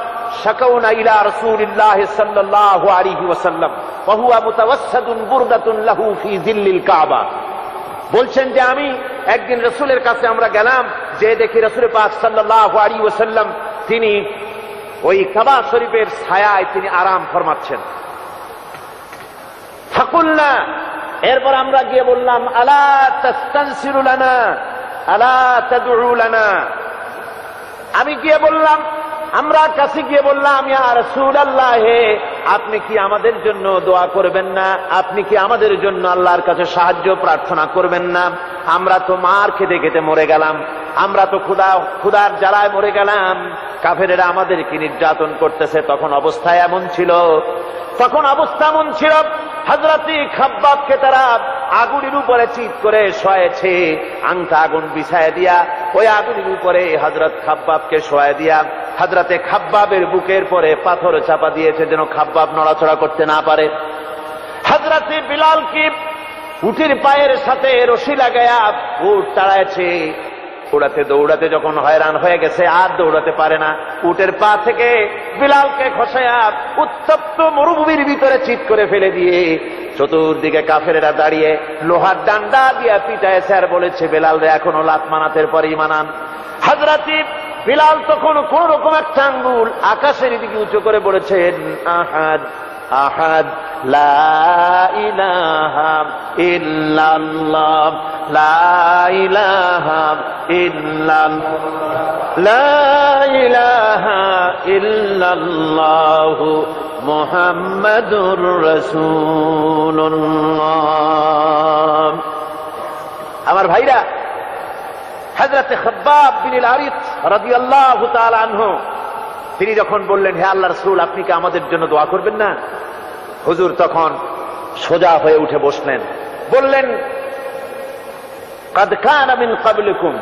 شكونا إلى رسول الله صلى الله عليه وسلم وهو متوسد بردة له في ظل الكعبة। বলছেন যে আমি একদিন রাসূলের কাছে আমরা গেলাম, যে দেখি রাসূল পাক সাল্লাল্লাহু আলাইহি ওয়াসাল্লাম তিনি ওই কাবা শরীফের ছায়ায় তিনি আরাম ফরমাচ্ছেন। ফাকুলনা, এরপর আমরা গিয়ে বললাম, আলা তাস্তানসিরু লানা আলা তাদউ লানা। আমি গিয়ে বললাম, আমরা কাছে গিয়ে বললাম, ইয়া রাসূলুল্লাহ, আপনি কি আমাদের জন্য দোয়া করবেন না? আপনি কি আমাদের জন্য আল্লাহর কাছে সাহায্য প্রার্থনা করবেন না? আমরা তো মার খেতে খেতে মরে গেলাম, আমরা তো ক্ষুধার জ্বালায় মরে গেলাম, কাফেরেরা আমাদেরকে নির্যাতন করতেছে। তখন অবস্থা এমন ছিল, হযরতে খাব্বাবকে তারা আগুনের উপরে চিৎ করে শোয়াছে, আংটা আগুন বিছায় দিয়া ওই আগুনের উপরে হযরত খাব্বাবকে শোয়ায় দিয়া হযরতে খাব্বাবের বুকের পরে পাথর চাপা দিয়েছে যেন খাব্বাব নড়াচড়া করতে না পারে। হযরতে বিলালকে উটের পায়ের সাথে রশি লাগায়া উট তাড়াইছে। দৌড়াতে যখন হয়রান হয়ে গেছে, আর দৌড়াতে পারে না, উটের পা থেকে বিলালকে খসায়া উত্তপ্ত মরুভূমির ভিতরে চিৎ করে ফেলে দিয়ে চতুর্দিকে কাফেরেরা দাঁড়িয়ে লোহার ডান্ডা দিয়া পিটাইছে আর বলেছে, বেলাল রে এখনো লাত মানাতের পরেই মানান। হযরতে বিলাল তখন কোন রকম একটা আঙ্গুল আকাশের দিকে উঁচু করে বলেছেন, আহাদ আহাদ লা ইলাহা ইল্লাল্লাহ লা ইলাহা ইল্লাল্লাহ লা ইলাহা ইল্লাল্লাহু মুহাম্মাদুর রাসূলুল্লাহ। আমার ভাইরা, হযরতে খাব্বাব বিন আল-আরিত রাদিয়াল্লাহু তাআলা আনহু তিনি যখন বললেন, হে আল্লাহর রাসূল, আপনি কি আমাদের জন্য দোয়া করবেন না? হুজুর তখন সোজা হয়ে উঠে বসলেন, বললেন, قد كان من قبلكم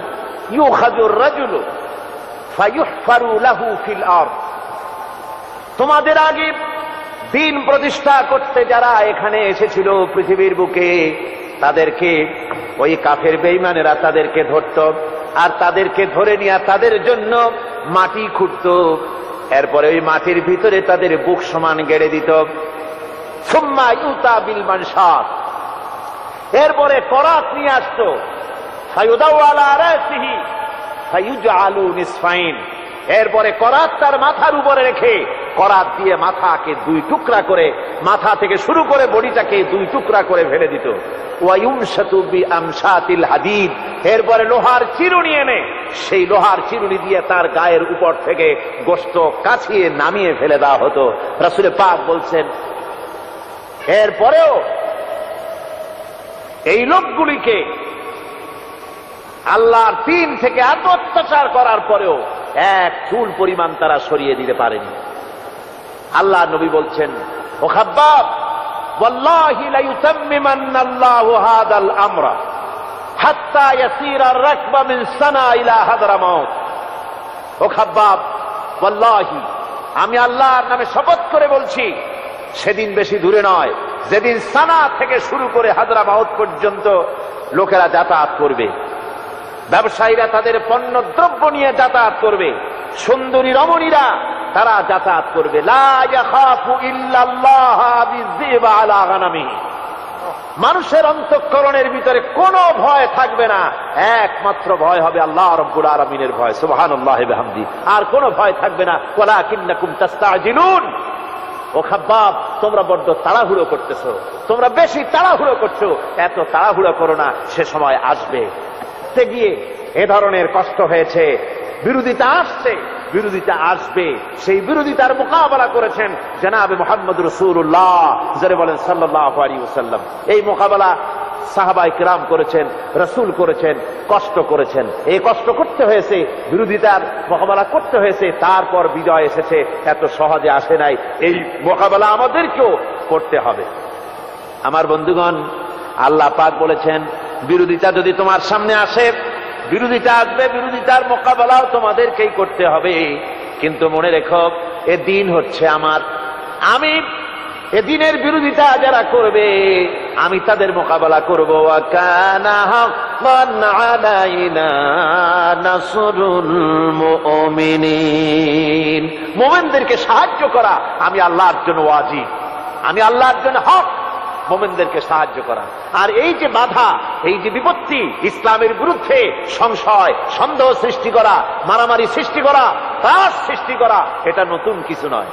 يؤخذ الرجل فيحفر له في الارض। তোমাদের আগে দিন প্রতিষ্ঠা করতে যারা এখানে এসেছিল পৃথিবীর বুকে, তাদেরকে ওই কাফের বেঈমানেরা তাদেরকে ধরত, আর তাদেরকে ধরে নিয়ে তাদের জন্য মাটি খুঁড়ত, এরপরে ওই মাটির ভিতরে তাদের বুক সমান গেড়ে দিত। সুম্মা ইউতা বিল মানশাত, এরপরে করাত নিয়ে আসতো, ফায়ুদাউ আলা রাসিহি ফায়ুজআলু নিসফাইন, এরপরে করাত তার মাথার উপরে রেখে করাত দিয়ে মাথাকে দুই টুকরা করে, মাথা থেকে শুরু করে বডিটাকে দুই টুকরা করে ফেলে দিত। ওয়ায়ুমশাতু বিআমশাতিল হাদিদ, এরপরে লোহার চিরুনি এনে সেই লোহার চিরুনি দিয়ে তার গায়ের উপর থেকে গোশত কাছিয়ে নামিয়ে ফেলে দেওয়া হতো। রাসূল পাক বলছেন, এরপরেও এই লোকগুলিকে আল্লাহর দিন থেকে এত অত্যাচার করার পরেও এক চুল পরিমাণ তারা সরিয়ে দিতে পারেনি। আল্লাহ নবী বলছেন, ও খাব্বাব, ওয়াল্লাহি লা ইউতাম্মিমান্নাল্লাহু হাদাল আমরা হাত্তা ইয়াসিরা আর-রাকবা মিন সানা ইলা হাদরামাউত। ও খাব্বাব, ওয়াল্লাহি, আমি আল্লাহর নামে শপথ করে বলছি, সেদিন বেশি দূরে নয় যেদিন সানা থেকে শুরু করে হাদরামাউত পর্যন্ত লোকেরা যাতায়াত করবে, ব্যবসায়ীরা তাদের পণ্য দ্রব্য নিয়ে যাতায়াত করবে, সুন্দরী রমণীরা তারা যাতায়াত করবে। লা ইয়াখাফু ইল্লাল্লাহ বিযিবা আলা গানামিহি, মানুষের অন্তঃকরণের ভিতরে কোনো ভয় থাকবে না, একমাত্র ভয় হবে আল্লাহ রাব্বুল আলামিনের ভয়, সুবহানাল্লাহি ওয়া বিহামদি, আর কোনো ভয় থাকবে না। ওয়ালাকিন্নাকুম তাস্তাজিলুন, ও খাব্বাব, তোমরা বড্ড তাড়াহুড়ো করতেছো, তোমরা বেশি তাড়াহুড়ো করছো, এত তাড়াহুড়ো করো না, সে সময় আসবে। গিয়ে এ ধরনের কষ্ট হয়েছে, বিরোধিতা আসছে, বিরোধিতা আসবে, সেই বিরোধিতার মোকাবেলা করেছেন জনাবে মুহাম্মদ রাসূলুল্লাহ, যারা বলেন সাল্লাল্লাহু আলাইহি ওয়াসাল্লাম। এই মোকাবেলা সাহাবায়ে কিরাম করেছেন, রাসূল করেছেন, কষ্ট করেছেন, এই কষ্ট করতে হয়েছে, বিরোধিতার মোকাবেলা করতে হয়েছে, তারপর বিজয় এসেছে, এত সহজে আসে নাই। এই মোকাবেলা আমাদেরকেও করতে হবে। আমার বন্ধুগণ, আল্লাহ পাক বলেছেন, বিরোধিতা যদি তোমার সামনে আসে, বিরোধিতা আসবে, বিরোধিতার মোকাবেলাও তোমাদেরকেই করতে হবে, কিন্তু মনে রেখো, এ দিন হচ্ছে আমার, আমি এ দিনের বিরোধিতা যারা করবে আমি তাদের মোকাবেলা করব। ওয়া কানা হাক্কান আলাইনা নাসরুল মুমিনিন, মুমিনদেরকে সাহায্য করা আমি আল্লাহর জন্য ওয়াজিব, আমি আল্লাহর জন্য হক মুমিনদেরকে সাহায্য করা। আর এই যে বাধা, এই যে বিপত্তি, ইসলামের বিরুদ্ধে সংশয় সন্দেহ সৃষ্টি করা, মারামারি সৃষ্টি করা, ত্রাস সৃষ্টি করা, এটা নতুন কিছু নয়।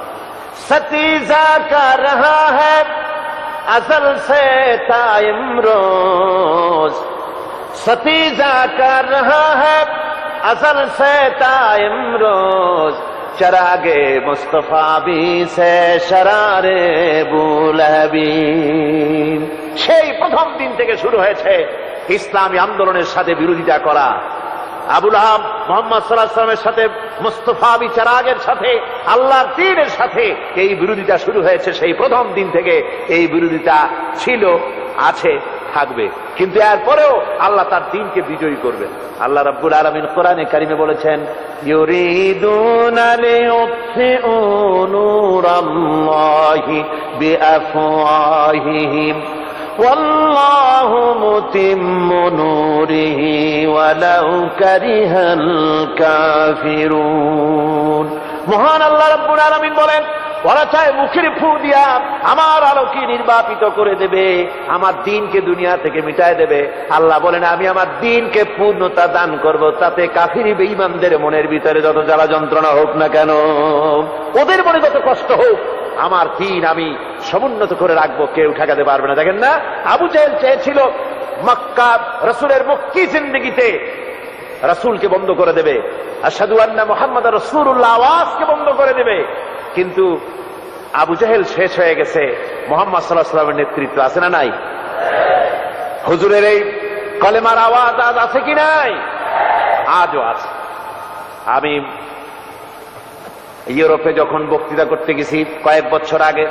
সতীজা কা রহা হ্যায় আসল সে তা ইমরোজ, সতীজা কা রহা হ্যায় আসল সে তা ইমরোজ, चरागे मुस्तफा भी से शरारे बुलहबी। সেই প্রথম দিন থেকে শুরু হয়েছে ইসলামী আন্দোলনের সাথে বিরোধিতা করা। আবুল আহাব মুহাম্মদ সাল্লাল্লাহু আলাইহি ওয়াসাল্লামের সাথে, মুস্তাফা বি চেরাগের সাথে, আল্লাহর দ্বীনের সাথে এই বিরোধিতা শুরু হয়েছে। সেই প্রথম দিন থেকে এই বিরোধিতা ছিল, আছে, থাকবে। কিন্তু এরপরেও আল্লাহ তার দ্বীনকে বিজয়ী করবেন। আল্লাহ রাব্বুল আলামিন কোরআনে কারিমে বলেছেন, ইউরিদুনা লিয়ুতফিউ নূরাল্লাহি বিআফওয়াহিহিম ওয়াল্লাহু মুতিম্মু নূরিহি ওয়ালাউ কারিহাল কাফিরুন। মহান আল্লাহ রাব্বুল আলামিন বলেন, ওরা চায় মুখের ফু দিয়া আমার আলোকে নির্বাপিত করে দেবে, আমার দ্বীনকে দুনিয়া থেকে মিটায় দেবে। আল্লাহ বলেন, আমি আমার দ্বীনকে পূর্ণতা দান করব, তাতে কাফির বেঈমানদের মনের ভিতরে যত জ্বালা যন্ত্রণা হোক না কেন, ওদের মনে যত কষ্ট হোক, আমার দ্বীন আমি সমুন্নত করে রাখবো, কেউ ঠেকাতে পারবে না। দেখেন না, আবু জাহেল চেয়েছিল মক্কা রাসূলের মক্কি জিন্দেগিতে রাসূলকে বন্ধ করে দেবে, আশহাদু আন্না মুহাম্মাদার রাসূলুল্লাহ আওয়াজকে বন্ধ করে দেবে। কিন্তু আবু জাহেল শেষ হয়ে গেছে, মুহাম্মদ সাল্লাল্লাহু আলাইহি ওয়াসাল্লামের নেতৃত্ব আছে না নাই? হুজুরের এই কলেমার আওয়াজ আজ আছে কি নাই? আজও আছে। আমি ইউরোপে যখন বক্তৃতা করতে গেছি কয়েক বছর আগে,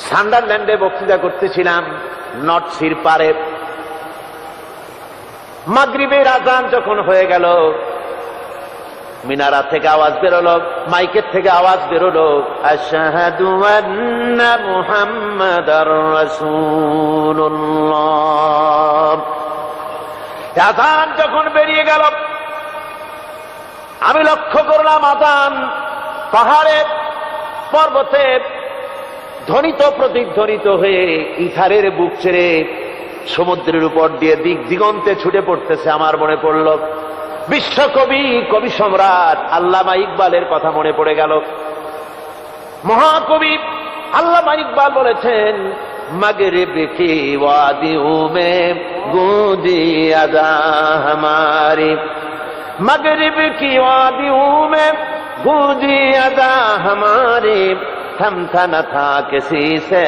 সান্ডারল্যান্ডে বক্তৃতা করতেছিলাম, নর্থ সির পারে। মাগরিবের আযান যখন হয়ে গেল, মিনারা থেকে আওয়াজ বেরোলো, মাইকের থেকে আওয়াজ বেরোলো, আশহাদু আন্না মুহাম্মাদার রাসূলুল্লাহ। আযান যখন বেরিয়ে গেল, আমি লক্ষ্য করলাম আযান পাহাড়ে পর্বতে ধ্বনিত প্রতিধ্বনিত হয়ে ইথারের বুক ছেড়ে সমুদ্রের উপর দিয়ে দিক দিগন্তে ছুটে পড়তেছে। আমার মনে পড়ল বিশ্বকবি, কবি সম্রাট আল্লামা ইকবালের কথা মনে পড়ে গেল। মহাকবি আল্লামা ইকবাল বলেছেন, মাগরিব কি ওয়াদিউ মে গুঁজি আযা হামারি, मगरिब की वादियों में गूंजी अदा हमारी, थमथा न था किसी से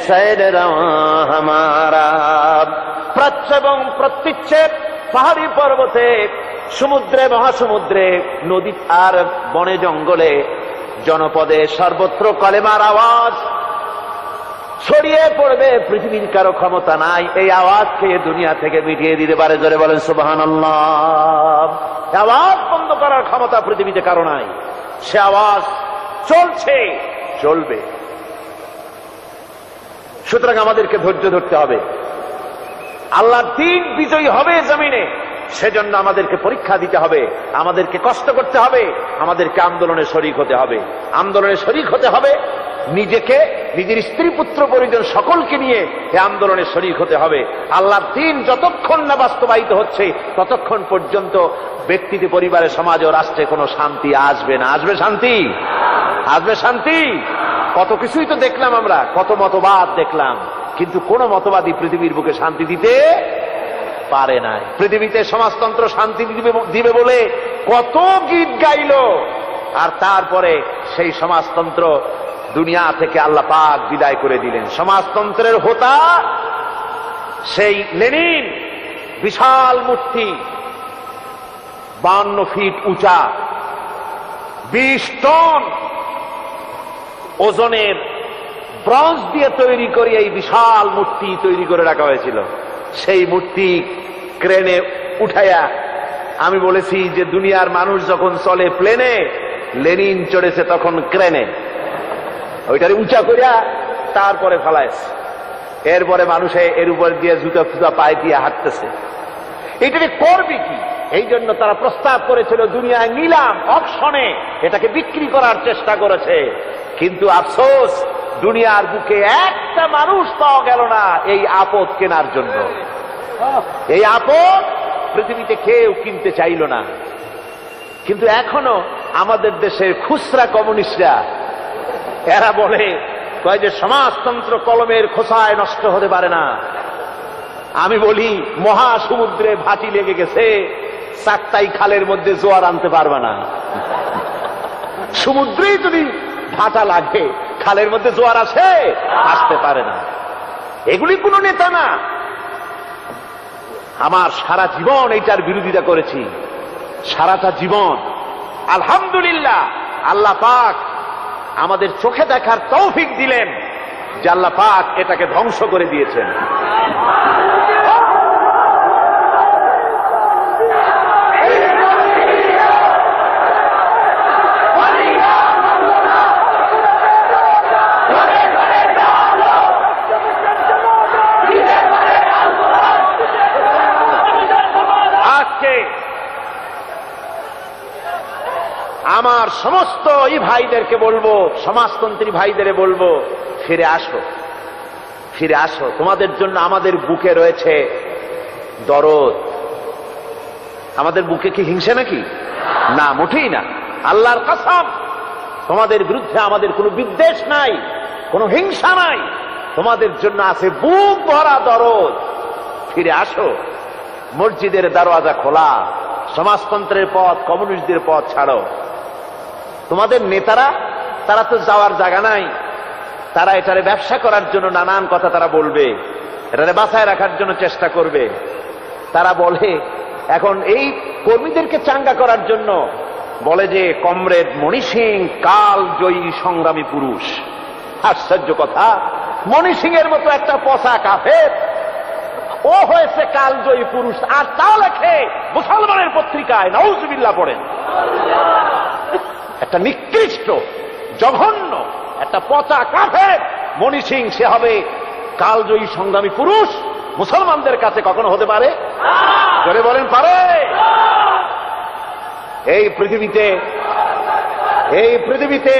सैर रवां हमारा। প্রাচ্য এবং প্রত্যুচ্ছে পাহাড়ি পর্বতে, সমুদ্রে, মহাসমুদ্রে, নদী আর বনে জঙ্গলে, জনপদে সর্বত্র কলেমার আওয়াজ ছড়িয়ে পড়বে। পৃথিবীর কারো ক্ষমতা নাই এই আওয়াজকে দুনিয়া থেকে মিটিয়ে দিতে পারে। জোরে বলেন সুবহানাল্লাহ। আওয়াজ বন্ধ করার ক্ষমতা পৃথিবীতে কারো নাই। সে আওয়াজ চলছে, চলবে। সুতরাং আমাদেরকে ধৈর্য ধরতে হবে। আল্লাহর দ্বীন বিজয়ী হবে জমিনে, সেজন্য আমাদেরকে পরীক্ষা দিতে হবে, আমাদেরকে কষ্ট করতে হবে, আমাদেরকে আন্দোলনে শরীক হতে হবে। আন্দোলনে শরীক হতে হবে, নিজেকে, নিজের স্ত্রী, পুত্র, পরিজন সকলকে নিয়ে এই আন্দোলনে শরীক হতে হবে। আল্লাহর দ্বীন যতক্ষণ না বাস্তবায়িত হচ্ছে, ততক্ষণ পর্যন্ত ব্যক্তিতে, পরিবারে, সমাজে ও রাষ্ট্রে কোনো শান্তি আসবে না। আসবে শান্তি? আসবে শান্তি? কত কিছুই তো দেখলাম আমরা, কত মতবাদ দেখলাম, কিন্তু কোন মতবাদী পৃথিবীর বুকে শান্তি দিতে পারে নাই। পৃথিবীতে সমাজতন্ত্র শান্তি দিবে বলে কত গীত গাইল, আর তারপরে সেই সমাজতন্ত্র দুনিয়া থেকে আল্লাহ পাক বিদায় করে দিলেন। সমাজতন্ত্রের হোতা সেই লেনিন, বিশাল মূর্তি, 52 ফিট উঁচা, 20 টন ওজনের ব্রোঞ্জ দিয়ে তৈরি করে এই বিশাল মূর্তি তৈরি করে রাখা হয়েছিল। সেই মূর্তি ক্রেনে উঠাইয়া, আমি বলেছি যে দুনিয়ার মানুষ যখন চলে প্লেনে, লেনিন চড়েছে তখন ক্রেনে, ওইটারে উঁচা করিয়া তারপরে ফেলাইছে। এরপরে মানুষে এর উপর দিয়ে জুতা ফুতা পায়ে দিয়ে হাঁটতেছে। এটাকে করবে কি? এই জন্য তারা প্রস্তাব করেছিল দুনিয়ায় নিলাম, অকশনে এটাকে বিক্রি করার চেষ্টা করেছে। কিন্তু আফসোস, দুনিয়ার বুকে একটা মানুষ পাওয়া গেল না এই আপদ কেনার জন্য। এই আপদ পৃথিবীতে কেউ কিনতে চাইল না। কিন্তু এখনো আমাদের দেশের খুচরা কমিউনিস্টরা, এরা বলে কয় যে সমাজতন্ত্র কলমের খোসায় নষ্ট হতে পারে না। আমি বলি, মহাসমুদ্রে ভাটি লেগে গেছে, চাকতাই খালের মধ্যে জোয়ার আনতে পারবে না। সমুদ্রেই যদি ভাটা লাগে, খালের মধ্যে জোয়ার আসে? আসতে পারে না। এগুলি কোন নেতা না। আমার সারা জীবন এইটার বিরোধিতা করেছি, সারাটা জীবন। আলহামদুলিল্লাহ, আল্লাহ পাক আমাদের চোখে দেখার তৌফিক দিলেন যে আল্লাহ পাক এটাকে ধ্বংস করে দিয়েছেন। আমার সমস্ত এই ভাইদেরকে বলবো, সমাজতন্ত্রী ভাইদের বলবো, ফিরে আসো, ফিরে আসো। তোমাদের জন্য আমাদের বুকে রয়েছে দরদ। আমাদের বুকে কি হিংসা নাকি? না, মোটেই না। আল্লাহর কসম, তোমাদের বিরুদ্ধে আমাদের কোনো বিদ্বেষ নাই, কোনো হিংসা নাই। তোমাদের জন্য আছে বুক ভরা দরদ। ফিরে আসো। মসজিদের দরওয়াজা খোলা, সমাজতন্ত্রের পথ, কমিউনিস্টদের পথ ছাড়ো। তোমাদের নেতারা, তারা তো যাওয়ার জায়গা নাই, তারা এটারে ব্যবসা করার জন্য নানান কথা তারা বলবে, এটারে বাঁচায় রাখার জন্য চেষ্টা করবে। তারা বলে এখন এই কর্মীদেরকে চাঙ্গা করার জন্য বলে যে কমরেড মণি সিং কাল জয়ী সংগ্রামী পুরুষ। আশ্চর্য কথা, মণি সিং এর মতো একটা পচা কাফের, ও হয়েছে কালজয়ী পুরুষ, আর তা লেখে মুসলমানের পত্রিকায়। নাউজুবিল্লাহ পড়েন। একটা নিকৃষ্ট, জঘন্য, একটা পচা কাফের মণি সিং, সে হবে কালজয়ী সংগ্রামী পুরুষ? মুসলমানদের কাছে কখনো হতে পারে? জোরে বলেন, পারে? এই পৃথিবীতে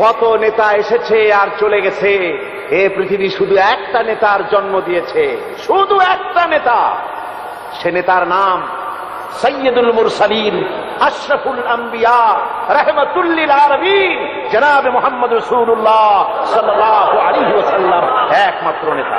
কত নেতা এসেছে আর চলে গেছে। এই পৃথিবী শুধু একটা নেতার জন্ম দিয়েছে, শুধু একটা নেতা। সে নেতার নাম সৈয়দুল মুরসালিন, আশরাফুল আম্বিয়া, রাহমাতুল লিল আলামিন, জনাব মুহাম্মদ রাসূলুল্লাহ সাল্লাল্লাহু আলাইহি ওয়াসাল্লাম, একমাত্র নেতা।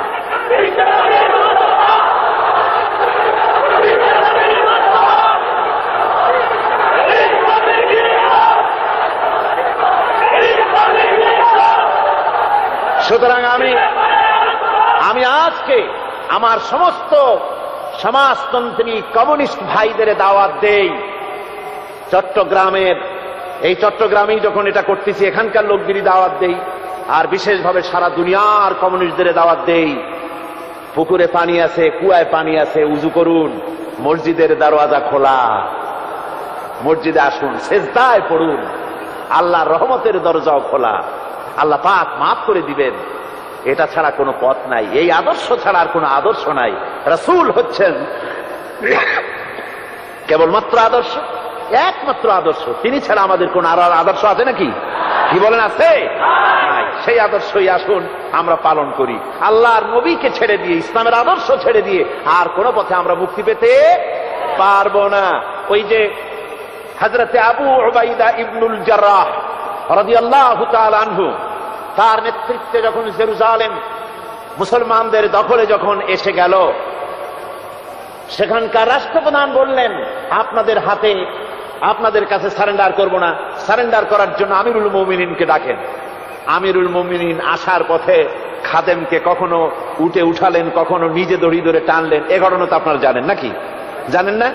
সুতরাং আমি আজকে আমার সমস্ত সমাজতন্ত্রী কমিউনিস্ট ভাইদের দাওয়াত দেই, চট্টগ্রামেই যখন এটা করতেছি, এখানকার লোকদেরই দাওয়াত দেই, আর বিশেষভাবে সারা দুনিয়ার কমিউনিস্টদের দাওয়াত দেই। পুকুরে পানি আছে, কুয়ায় পানি আছে, উযু করুন, মসজিদের দরওয়াজা খোলা, মসজিদে আসুন, সেজদায় পড়ুন, আল্লাহর রহমতের দরজাও খোলা, আল্লাহ পাক মাফ করে দিবেন। এটা ছাড়া কোনো পথ নাই, এই আদর্শ ছাড়া আর কোনো আদর্শ নাই। রাসূল হচ্ছেন কেবলমাত্র আদর্শ, একমাত্র আদর্শ। তিনি ছাড়া আমাদের কোন আর আদর্শ আছে নাকি? কি বলেন, আছে? নাই। সেই আদর্শই আসুন আমরা পালন করি। আল্লাহর নবীকে ছেড়ে দিয়ে, ইসলামের আদর্শ ছেড়ে দিয়ে আর কোন পথে আমরা মুক্তি পেতে পারবো না। ওই যে হযরতে আবু উবাইদা ইবনুল জাররাহ রাদিয়াল্লাহু তাআলা আনহু, তার নেতৃত্বে যখন জেরুজালেম মুসলমানদের দখলে যখন এসে গেল, সেখানকার রাষ্ট্রপ্রধান বললেন আপনাদের হাতে, আপনাদের কাছে সারেন্ডার করব না, সারেন্ডার করার জন্য আমিরুল মুমিনিনকে ডাকেন। আমিরুল মুমিনিন আসার পথে খাদেমকে কখনো উঠালেন, কখনো নিজে দড়ি ধরে টানলেন। এ ঘটনা তো আপনারা জানেন নাকি? জানেন না?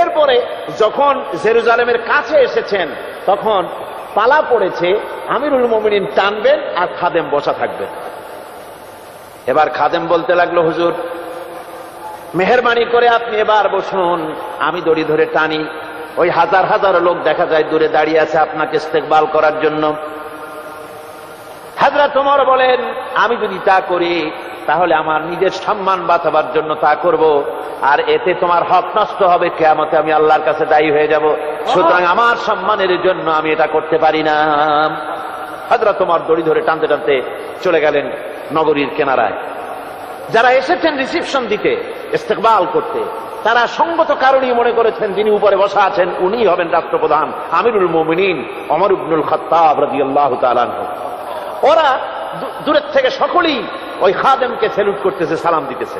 এরপরে যখন জেরুজালেমের কাছে এসেছেন, তখন পালা পড়েছে আমিরুল মুমিনিন টানবেন আর খাদেম বসা থাকবেন। এবার খাদেম বলতে লাগলো, হুজুর মেহেরবানি করে আপনি এবার বসুন, আমি দড়ি ধরে টানি। ওই হাজার হাজার লোক দেখা যায় দূরে দাঁড়িয়ে আছে আপনাকে ইস্তেকবাল করার জন্য। হযরত ওমর বলেন, আমি যদি তা করি তাহলে আমার নিজের সম্মান বাঁচাবার জন্য তা করব, আর এতে তোমার হক নষ্ট হবে, কিয়ামতে আমি আল্লাহর কাছে দায়ী হয়ে যাব। সুতরাং আমার সম্মানের জন্য আমি এটা করতে পারি না। হযরত ওমর দড়ি ধরে টানতে টানতে চলে গেলেন নগরীর কিনারায়। যারা এসেছেন রিসিপশন দিতে, ইস্তেকবাল করতে, তারা সঙ্গত কারণেই মনে করেছেন যিনি উপরে বসা আছেন উনি হবেন রাষ্ট্রপ্রধান আমিরুল মুমিনিন ওমর ইবনুল খাত্তাব রাদিয়াল্লাহু তাআলা আনহু। ওরা দূরের থেকে সকলেই ওই খাদেমকে স্যালুট করতেছে, সালাম দিতেছে।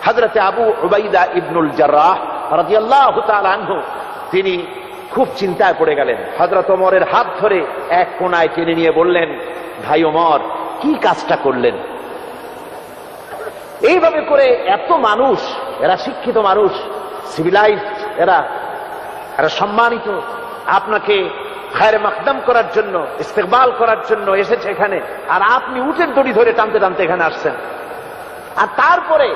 হযরতে আবু উবাইদা ইবনুল জাররাহ রাদিয়াল্লাহু তাআলা আনহু তিনি খুব চিন্তায় পড়ে গেলেন। হযরত ওমরের হাত ধরে এক কোণায় টেনে নিয়ে বললেন, ভাই ওমর, কি কাজটা করলেন? এইভাবে করে এত মানুষ, এরা শিক্ষিত মানুষ, সিভিলাইজড, এরা সম্মানিত, আপনাকে খায়রে মাকদাম করার জন্য, ইস্তেকবাল করার জন্য এসেছে এখানে, আর আপনি উটের দড়ি ধরে টানতে টানতে এখানে আসছেন, আর তারপরে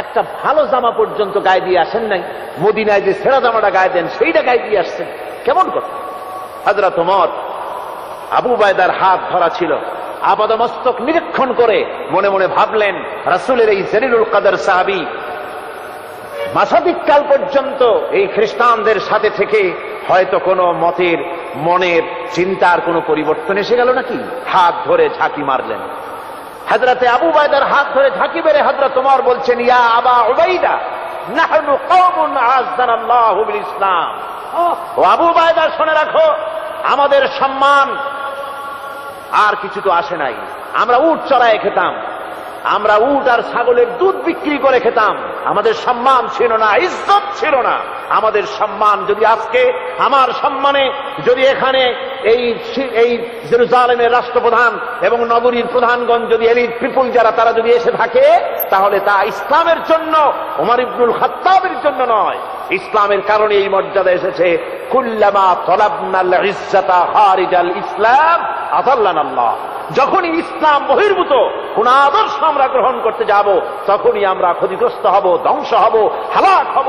একটা ভালো জামা পর্যন্ত গায়ে দিয়ে আসেন নাই, মদিনায় যে ছেঁড়া জামাটা গায়ে দেন সেইটা গায়ে দিয়ে আসছেন, কেমন কথা? হযরত ওমর আবু উবায়দার হাত ধরা ছিল, আপাদমস্তক নিরীক্ষণ করে মনে মনে ভাবলেন, রাসূলের এই জলিলুল কদর সাহাবী মাসাদিক কাল পর্যন্ত এই খ্রিস্টানদের সাথে থেকে হয়তো কোনো মনের চিন্তার কোনো পরিবর্তন এসে গেল নাকি? হাত ধরে ঝাঁকি মারলেন। হযরতে আবু উবায়দার হাত ধরে ঝাঁকি মেরে হযরত ওমর বলছেন, ইয়া আবা উবাইদা, নাহনু কওমুন আ'আজ্জানাল্লাহু বিল ইসলাম। ও আবু উবায়দা, শুনে রাখো, আমাদের সম্মান আর কিছু তো আসে নাই। আমরা উট চড়ায় খেতাম, আমরা উট আর ছাগলের দুধ বিক্রি করে খেতাম, আমাদের সম্মান ছিল না, ইজ্জত ছিল না। আমাদের সম্মান যদি আজকে, আমার সম্মানে যদি এখানে এই জেরুজালেমের রাষ্ট্রপ্রধান এবং নগরীর প্রধানগণ যদি এলিট পিপুল যারা, তারা যদি এসে থাকে, তাহলে তা ইসলামের জন্য, ওমর ইবনুল খাত্তাবের জন্য নয়। ইসলামের কারণে এই মর্যাদা এসেছে। কুল্লামা তলাবনাল ইজ্জাতা খারিজাল ইসলাম আযাল্লানাল্লাহ। যখনই ইসলাম বহির্ভূত কোন আদর্শ আমরা গ্রহণ করতে যাব, তখনই আমরা ক্ষতিগ্রস্ত হব, ধ্বংস হব, হালাক হব,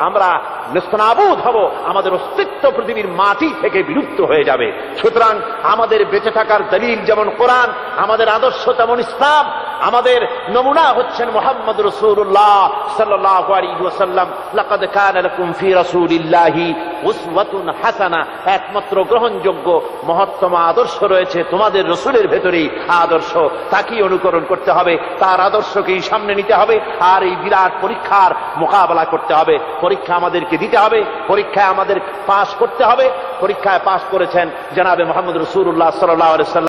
আমরা নেস্তনাবুদ হব, আমাদের অস্তিত্ব পৃথিবীর মাটি থেকে বিলুপ্ত হয়ে যাবে। সুতরাং আমাদের বেঁচে থাকার দলিল যেমন কোরআন, আমাদের আদর্শ তেমন ইসলাম, আমাদের নমুনা হচ্ছেন মুহাম্মদ রাসূলুল্লাহ সাল্লাল্লাহু আলাইহি ওয়াসাল্লাম। লাকাদ কানা লাকুম ফি রাসূলিল্লাহি উসওয়াতুন হাসানাহ। একমাত্র গ্রহণযোগ্য মহত্তম আদর্শ রয়েছে তোমাদের রাসূলের ভেতরেই আদর্শ, তাকেই অনুকরণ করতে হবে, তার আদর্শকেই সামনে নিতে হবে, আর এই বিরাট পরীক্ষার মোকাবেলা করতে হবে। পরীক্ষা আমাদেরকে দিতে হবে, পরীক্ষায় আমাদের পাশ করতে হবে। পরীক্ষায় পাশ করেছেন জনাবে মুহাম্মদ রাসূলুল্লাহ সাল্লাল্লাহু আলাইহি ওয়াসাল্লাম।